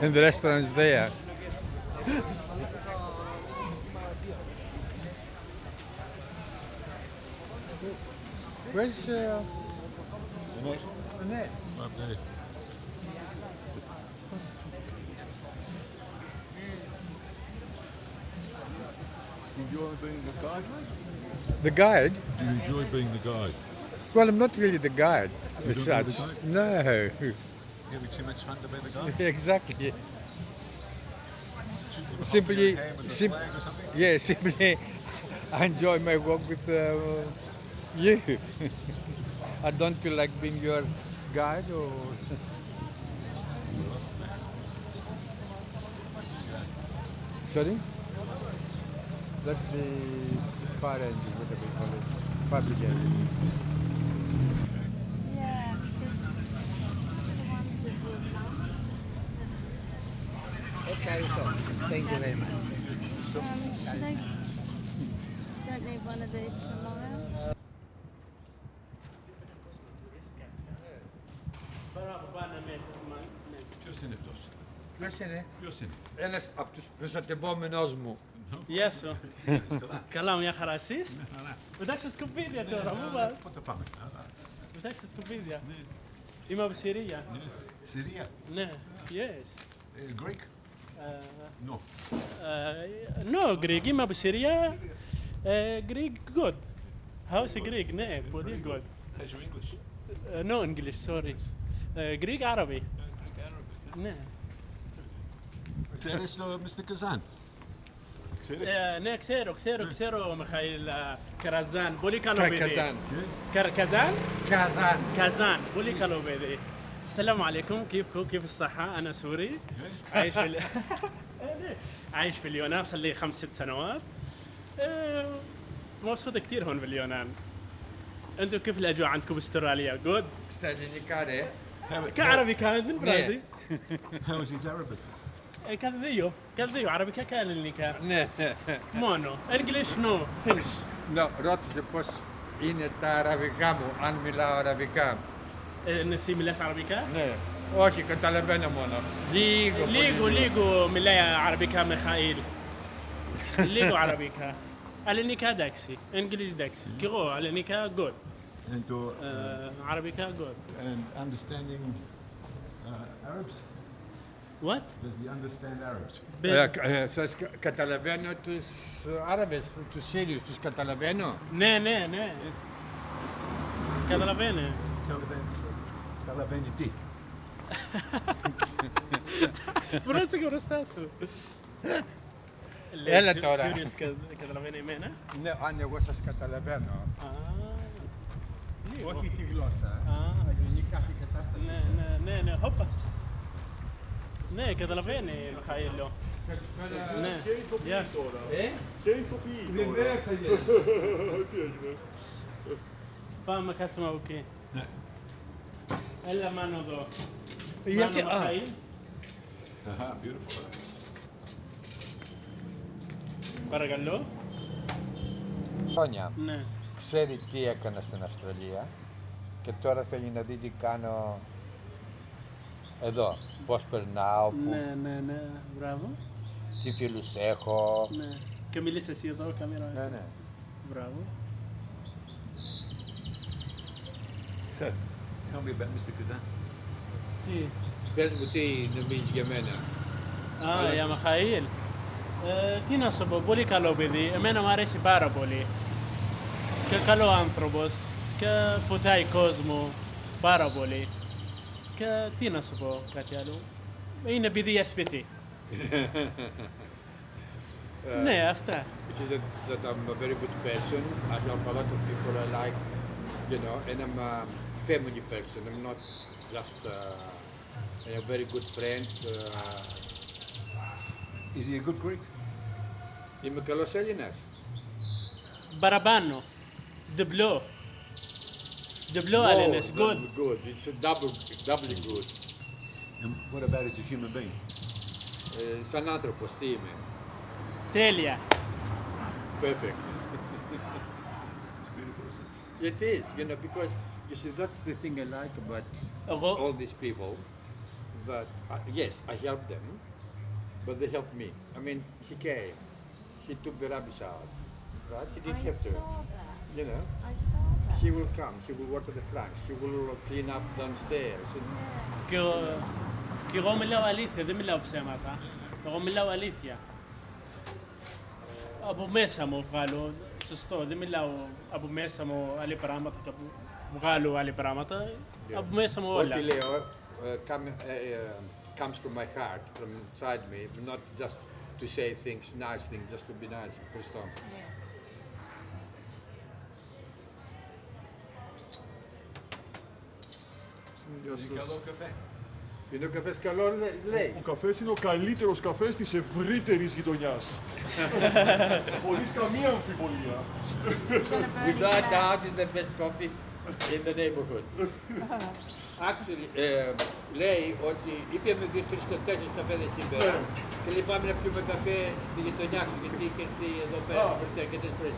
and the restaurants there. Where's Annette? Annette? Up there. Do you enjoy being the guide? The guide? Do you enjoy being the guide? Well, I'm not really the guide You as don't know the such. guide? No. It'd be too much fun to be the guy. Exactly. Shoot them Simply, off your head with a flag or something? yeah, simply I enjoy my walk with you. I don't feel like being your guide or. Sorry? That's the fire engine, whatever you call it. Public engine. Yeah, because the ones that were lamps. Ευχαριστώ. Thank you very much. Should I? Don't need one of these for Mono. Ποιος είναι αυτός? Ποιος είναι? Ποιος είναι? Ένας από τους προστατευόμενους μου. Γεια σου. Καλά, μια χαρά εσείς. Εντάξει σκουπίδια τώρα, μου πας. Πότε πάμε? Εντάξει σκουπίδια. Είμαι από Συρία. Συρία? Ναι, yes. Greek? No. No, Greek, είμαι από Συρία. Greek, good. How's Greek? Ναι, πολύ good. How's your English? No English, sorry. Greek, Arabic. Ναι. Ξέρεις το Mr. Kazan? Ξέρεις? Ναι, ξέρω, Μιχαήλ Καραζάν. Πολύ καλό παιδί. Kazan. كازان؟ Kazan. كازان بولي كالو بيدي السلام عليكم كيفكم كيف الصحة أنا سوري عايش في عايش في اليونان صار لي 5-6 سنوات مبسوط كثير هون باليونان أنتم كيف الأجواء عندكم باستراليا؟ جود؟ Στα ελληνικά, ρε. كعربي كان من برازي How is his Arabic? كذا ذيو عربي كان اللي كان Ναι. مونو انجلش نو فينش Ρώτησε πώς είναι τα αραβικά μου, αν μιλάω αραβικά. نسي ملاس عربيكا؟ Ναι. Όχι, καταλαβαίνω μόνο. Λίγο. ليغو ملايا عربيكا ميخائيل ليغو عربيكا الانيكا داكسي انجليش داكسي كيغو الانيكا جود And to, عربيكا جود and understanding Arabs? What? Does he understand Arabs? Σας καταλαβαίνω τους Άραβες, τους Σύριους, τους καταλαβαίνω. Ναι. Καταλαβαίνω. Καταλαβαίνει τι? Μπρόστο και μπροστά σου. Έλα τώρα. Σύριους καταλαβαίνει εμένα. Ναι, αν εγώ σας καταλαβαίνω. Λίγο. Όχι τη γλώσσα. Γενικά την κατάσταση. Ναι, χόπα. Ναι, καταλαβαίνει, Μιχαήλο. Ναι, γεια σου. Και ηθοποιεί τώρα. Βεβαίως θα γίνει. Τι έγινε? Πάμε κάτσουμε από εκεί. Ναι. Έλα μάνο εδώ. Γιατί, Μάνο Μιχαήλ. Beautiful. Παρακαλώ. Χρόνια. Ναι. Ξέρει τι έκανα στην Αυστραλία και τώρα θέλει να δει τι κάνω εδώ. Πώς περνάω, Ναι, μπράβο. τι φίλους έχω. Ναι. Και μιλείς εσύ εδώ, κάμερα. Ναι. Μπράβο. So, tell me about Mr. Kazan. Τι. Πες μου τι νομίζεις για μένα. Για Μιχαήλ. Τι να σου πω, πολύ καλό παιδί. Εμένα μου αρέσει πάρα πολύ. Και καλό άνθρωπος. Και βοηθάει κόσμο πάρα πολύ. Και τι να σου πω κάτι άλλο. Είναι παιδί για σπίτι. Ναι, αυτά. It is that I'm a very good person. I help a lot of people I like, and I'm a family person. I'm not just a very good friend. Is he a good Greek? Είμαι καλός Έλληνας. Παραπάνω. Διπλό. Διπλό Έλληνες. Good. Good. It's a doubly good. And what about as a human being? Σαν άνθρωπος, τι είμαι. Τέλεια. Perfect. It's beautiful, isn't It is, because you see that's the thing I like about all these people. That yes, I help them, but they help me. I mean, he came, he took the rubbish out, right? He didn't have to. That. You know, I saw that. he will come, he will water the plants, he will clean up downstairs. Και εγώ μιλάω αλήθεια, δεν μιλάω ψέματα. Εγώ μιλάω αλήθεια. Από μέσα μου βγάλω, σωστό, δεν μιλάω από μέσα μου άλλα πράγματα που βγάλω άλλη πράγματα, από μέσα μου όλα. Ό,τι λέω comes from my heart, from inside me, not just to say things, nice things, just to be nice. Ευχαριστώ. Είναι καλό καφέ. Είναι ο καφές καλό, λέει. Ο καφές είναι ο καλύτερος καφές της ευρύτερης γειτονιάς. Χωρίς καμία αμφιβολία. Without doubt is the best coffee in the neighborhood. Actually, λέει ότι ήπιαμε 2-3-4 καφέδες σήμερα και λέει πάμε να πιούμε καφέ στη γειτονιά σου γιατί είχε έρθει εδώ πέρα πριν αρκετές φορές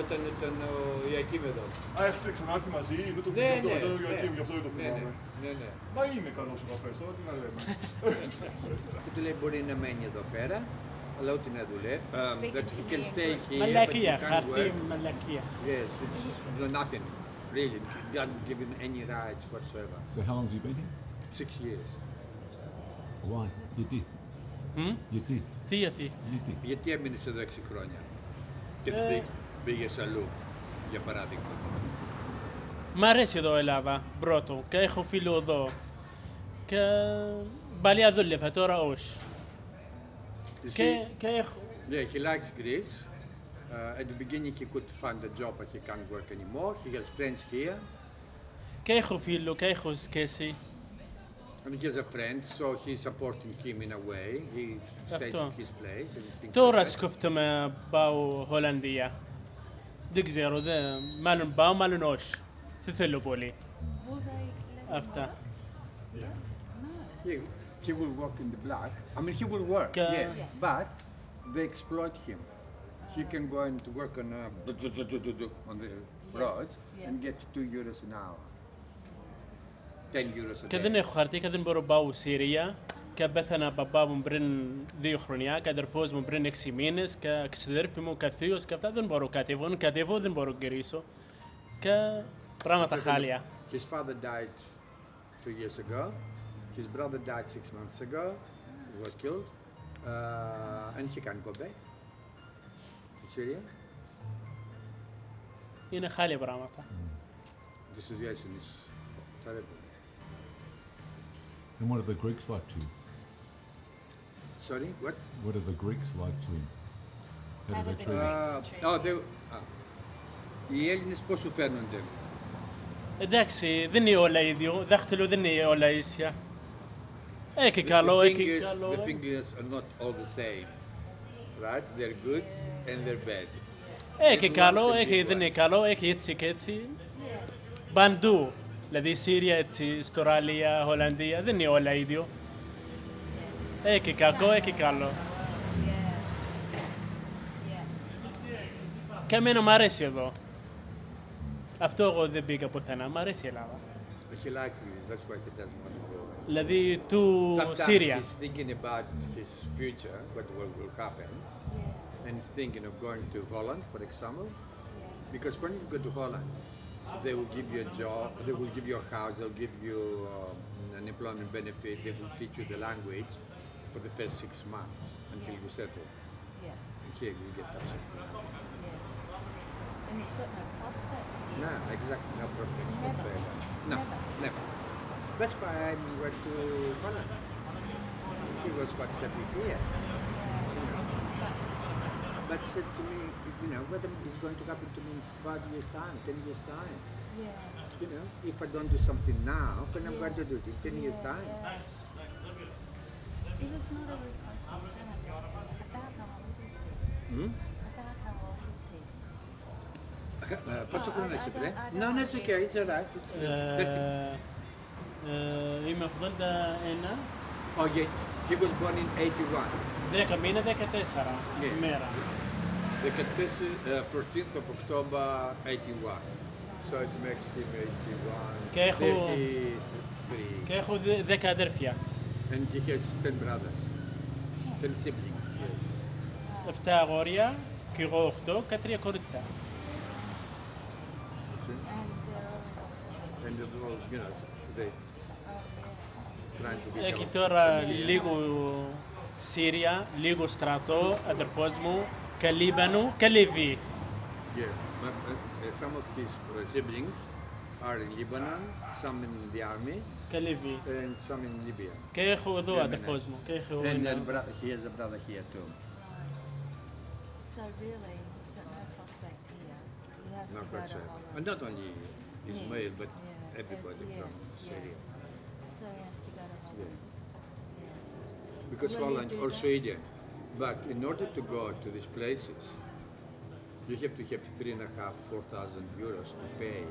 όταν ήταν ο Ιακήμ εδώ. Α, έχετε ξανάρθει μαζί, δεν το θυμάμαι αυτό, ο Ιακήμ, γι' αυτό δεν το θυμάμαι. Ναι. Μα είναι καλός ο καφές, τώρα τι να λέμε. Και του λέει μπορεί να μένει εδώ πέρα, αλλά ό,τι να δουλεύει. That he can stay here, Μαλακία, but he can't χαρτί, work. μαλακία. Yes, it's nothing, really. He doesn't give him any rights whatsoever. So how long have you been here? 6 years. Why? Γιατί? Γιατί? Τι γιατί? Γιατί έμεινες εδώ 6 χρόνια και πήγες αλλού, για παράδειγμα. Μ' αρέσει εδώ η Ελλάδα, πρώτο, και έχω φίλο εδώ. Και παλιά δούλευα, τώρα όχι. Και έχω... Yeah, he likes Greece. At the beginning he could find a job but he can't work anymore. He has friends here. Και έχω φίλο, και έχω σχέση. And he has a friend, so he's supporting him in a way. He stays at his place. And Τώρα σκέφτομαι πάω Ολλανδία. Δεν ξέρω, μάλλον πάω, μάλλον όχι. Δεν θέλω πολύ. Αυτά. He will work in the black. I mean, he will work, yes, but they exploit him. He can go and work on the roads and get 2 euros an hour. 10 euros a day. Και δεν έχω χαρτί και δεν μπορώ να πάω Συρία. Και πέθανα παπά μου πριν 2 χρόνια, και αδερφός μου πριν 6 μήνες, και ξεδέρφη μου καθίως και αυτά δεν μπορώ κατεβώ, δεν μπορώ να γυρίσω. Και πράγματα χάλια. His father died 2 years ago. His brother died 6 months ago. He was killed. And he can't go back to Syria. Είναι χάλια πράγματα. The situation is terrible. And what are the Greeks like to you? Sorry, what? What are the Greeks like to you? How do they treat you? Οι Έλληνες πώς σου φαίνονται? Εντάξει, δεν είναι όλα ίδιο. Δάχτυλο δεν είναι όλα ίσια. Έχει καλό, έχει καλό. The fingers are not all the same, right? They're good and they're bad. Έχει καλό, δεν είναι καλό, έχει έτσι και έτσι. Παντού. Δηλαδή Σύρια, έτσι, Αυστραλία, Ολλανδία, δεν είναι όλα ίδιο. Έχει κακό, έχει καλό. Και εμένα μ' αρέσει εδώ. Αυτό εγώ δεν πήγα πουθενά, μ' αρέσει η Ελλάδα. He likes Greece, that's why he doesn't want to go. Δηλαδή του Σύρια. Sometimes he's thinking about his future, what will happen, and thinking of going to Holland, for example, because when you go to Holland, they will give you a job, they will give you a house, they'll give you an employment benefit, they will teach you the language for the first 6 months until you settle. And here you get that. And it's got no prospect. No, exactly, no prospects whatsoever. No, never. That's why I went to Holland. He was quite happy here. But said to me, what is going to happen to me in 5 years' time, 10 years' time? If I don't do something now, when I'm going to do it in 10 years' time? It was not a request of about how old is he? About how old is he? Πόσο χρόνο είσαι, πρέ? No, it's okay, it's alright. Είμαι 81. Okay, he was born in 81. 10 μήνα, 14 ημέρα. 14th of October 81. So it makes him 81. Και έχω 10 αδέρφια. And he has 10 brothers. 10 siblings, yes. 7 αγόρια και εγώ 8 και 3 κορίτσια. And they trying to be Εκεί τώρα λίγο Σύρια, λίγο στρατό, αδερφός μου, και Λίβανο και Λιβύη. Yeah, some of his siblings are in Lebanon, some in the army, كليبي and some in Libya. كيف يخوضوا هذا Yemen. فوزمو كيف And يخوضوا he has a brother here too. So really, he's got no prospect here. He has Not to go quite to sure. Holland. And not only Ismail, but Yeah, everybody from Syria. So he has to go to Holland. Because Will you Holland do or that? Sweden. But in order to go to these places, you have to have 3,500 to 4,000 euros to pay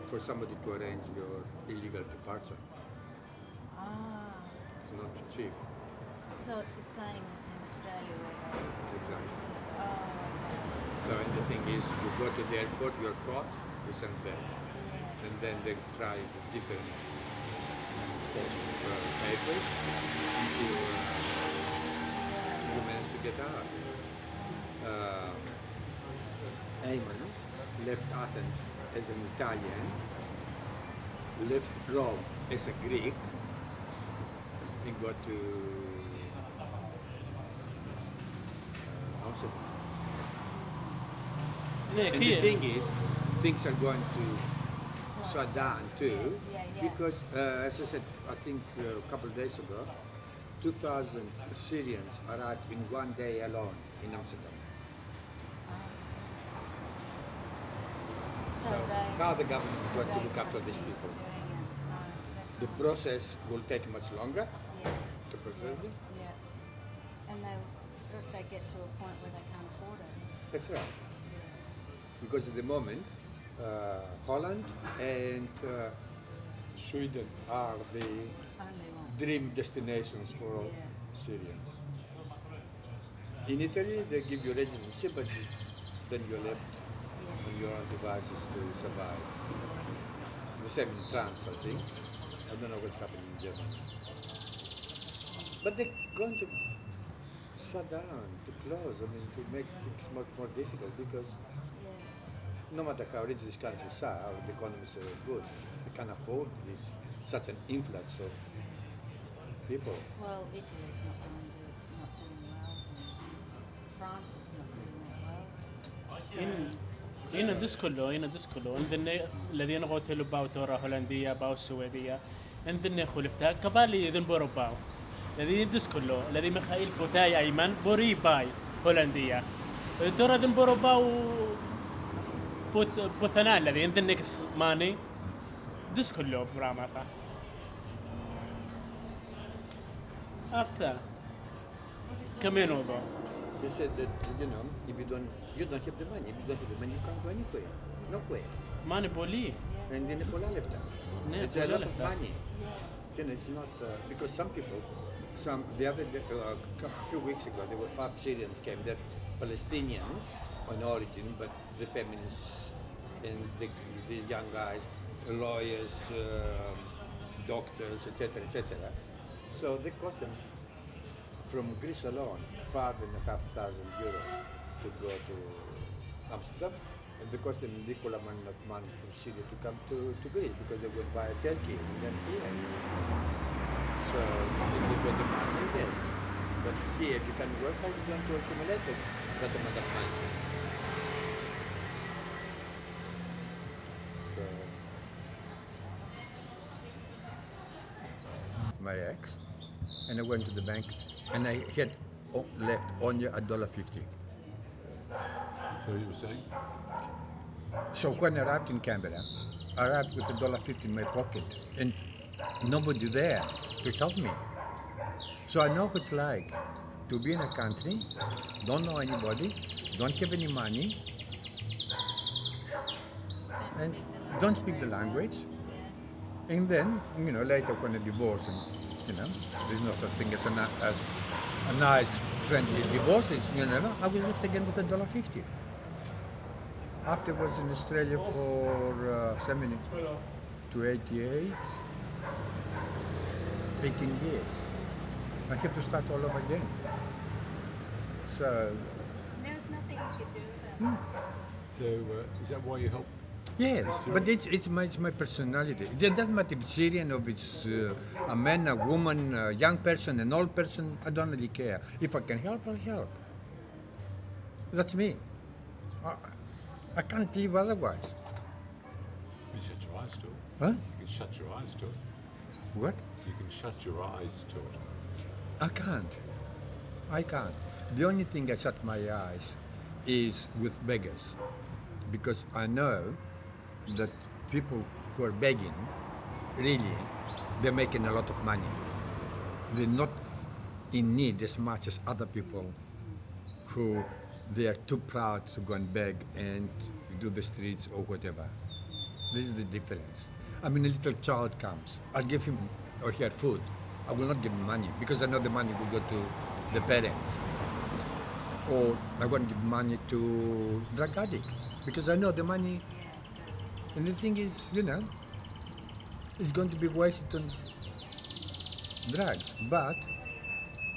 for somebody to arrange your illegal departure. Ah, It's not cheap. so it's the same as in Australia where they... Exactly. Oh, So and the thing is, you go to the airport, you're caught, you send back. And then they try the different false papers until you manage to get out. Ayman left Athens as an Italian, left Rome as a Greek, and got to Amsterdam. Yeah, And the thing is, things are going to shut down too, because as I said, I think a couple of days ago, 2,000 Syrians arrived in one day alone in Amsterdam. So how the government is going to look after these people? The process will take much longer to process them. yeah. And they get to a point where they can't afford it. That's right. Because at the moment, Holland and Sweden are the dream destinations for all Syrians. In Italy, they give you residency, but then you're left on your own devices to survive. The same in France, I think. I don't know what's happening in Germany. But they're going to shut down, to close, I mean, to make things much more difficult because no matter how rich these countries are, how the economies are good, they can't afford such an influx of people. Well, Italy's not doing well. France is not doing that well. هنا دس كله عندنا الذين قتلوا باو تورا هولندية باو السويدية عندنا خلفتها كبالي ذن بورو باو الذين دس كله الذي مخايل فتاي أيمن بوري باي هولندية تورا ذن بورو باو بوثنا الذي عندنا كس ماني دس كله برامتا after كمان وضع. They said that, if you don't have the money, if you don't have the money, you can't go anywhere. Nowhere. Money boli. And then πολλά λεφτά. It's a lot of money. It's not, because some people, the other day, a few weeks ago, there were 5 Syrians came, they're Palestinians on origin, but the feminists and the young guys, lawyers, doctors, etc., etc. So they cost them, from Greece alone, 5,500 euros to go to Amsterdam, and they cost them an equal amount of money from Syria to come to Greece because they went via Turkey and then here. So they got the money there. But here, if you can work, how you going to accumulate that amount of money? So, my ex, and I went to the bank, and I had left only $1.50. So you were saying? So when I arrived in Canberra, I arrived with $1.50 in my pocket, and nobody there to help me. So I know what it's like to be in a country, don't know anybody, don't have any money, and don't speak the language. And then, later when I divorce, and there's no such thing as a nice, friendly divorce. I was left again with $1.50. After I was in Australia for 70 to 88, 18 years. I have to start all over again. So. There's nothing you could do about it. So is that why you help? Yes, but it's my personality. It doesn't matter if it's Syrian or if it's a man, a woman, a young person, an old person. I don't really care. If I can help, I'll help. That's me. I can't live otherwise. eyes to it. Huh? You can shut your eyes to it. What? You can shut your eyes to it. I can't. I can't. The only thing I shut my eyes is with beggars, because I know that people who are begging, really, they're making a lot of money. They're not in need as much as other people who they are too proud to go and beg and do the streets or whatever. This is the difference. I mean, a little child comes, I'll give him or her food. I will not give him money because I know the money will go to the parents. Or I won't give money to drug addicts because I know the money, and the thing is, you know, it's going to be wasted on drugs. But,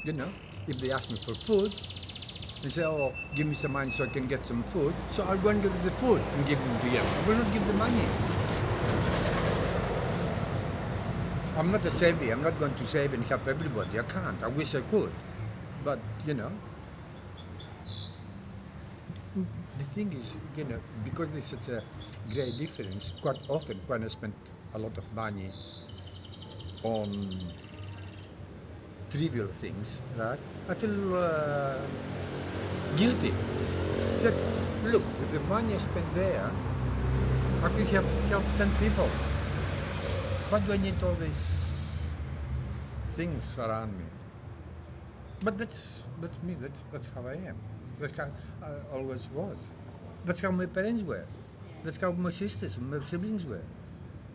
you know, if they ask me for food, they say, oh, give me some money so I can get some food. So I'll go and get the food and give them to them. I will not give the money. I'm not a savior. I'm not going to save and help everybody. I can't. I wish I could. But, you know, the thing is, you know, because there's such a great difference, quite often when I spend a lot of money on trivial things, right, I feel guilty. Said, look, with the money I spent there, I could have helped 10 people. Why do I need all these things around me? But that's me. That's how I am. That's how I always was. That's how my parents were. That's how my sisters and my siblings were.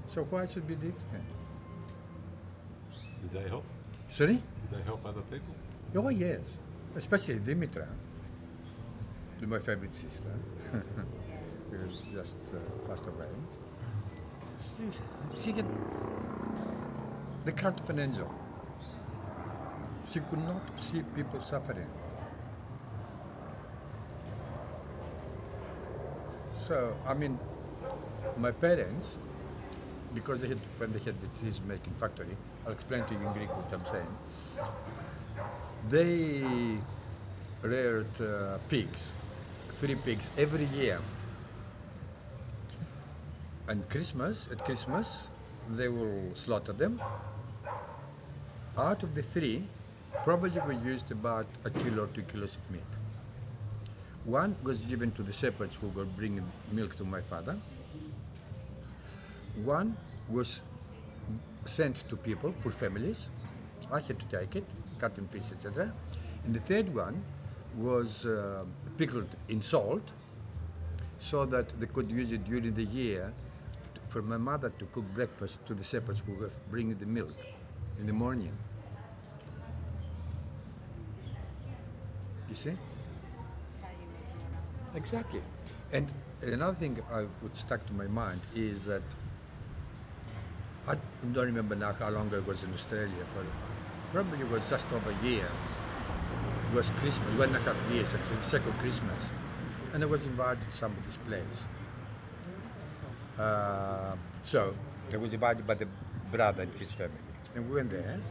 So why should it be different? Did they help? Sorry? Did they help other people? Oh yes, especially Dimitra, my favorite sister, who just passed away. She had the heart of an angel. She could not see people suffering. So, I mean, my parents, because they had, when they had the cheese making factory, I'll explain to you in Greek what I'm saying. They reared pigs, 3 pigs every year. And at Christmas, they will slaughter them. Out of the 3, probably we used about 1 kilo or 2 kilos of meat. One was given to the shepherds who were bringing milk to my father. One was sent to people, poor families. I had to take it, cut in pieces, etc. And the third one was pickled in salt so that they could use it during the year for my mother to cook breakfast to the shepherds who were bringing the milk in the morning. You see? Exactly. And another thing which stuck to my mind is that I don't remember now how long I was in Australia, but probably it was just over a year. It was Christmas, 1.5 years actually, the second Christmas. And I was invited to somebody's place. So I was invited by the brother and his family. And we went there.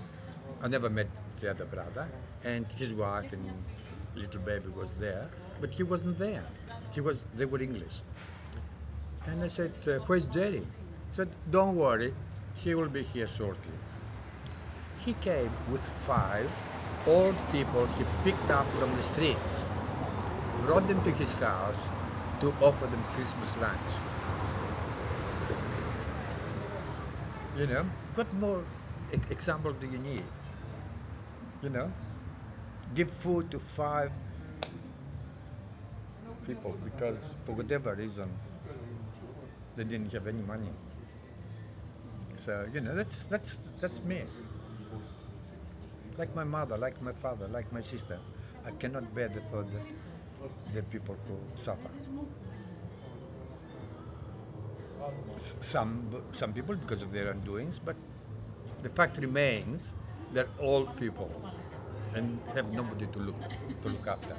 I never met the other brother, and his wife and little baby was there, but he wasn't there. They were English. And I said, where's Jerry? He said, don't worry, he will be here shortly. He came with 5 old people he picked up from the streets, brought them to his house to offer them Christmas lunch. You know, what more example do you need? You know, give food to 5 people because for whatever reason they didn't have any money. So you know, that's me. Like my mother, like my father, like my sister, I cannot bear the thought that there are people who suffer. Some people because of their undoings, but the fact remains they're old people and have nobody to look after.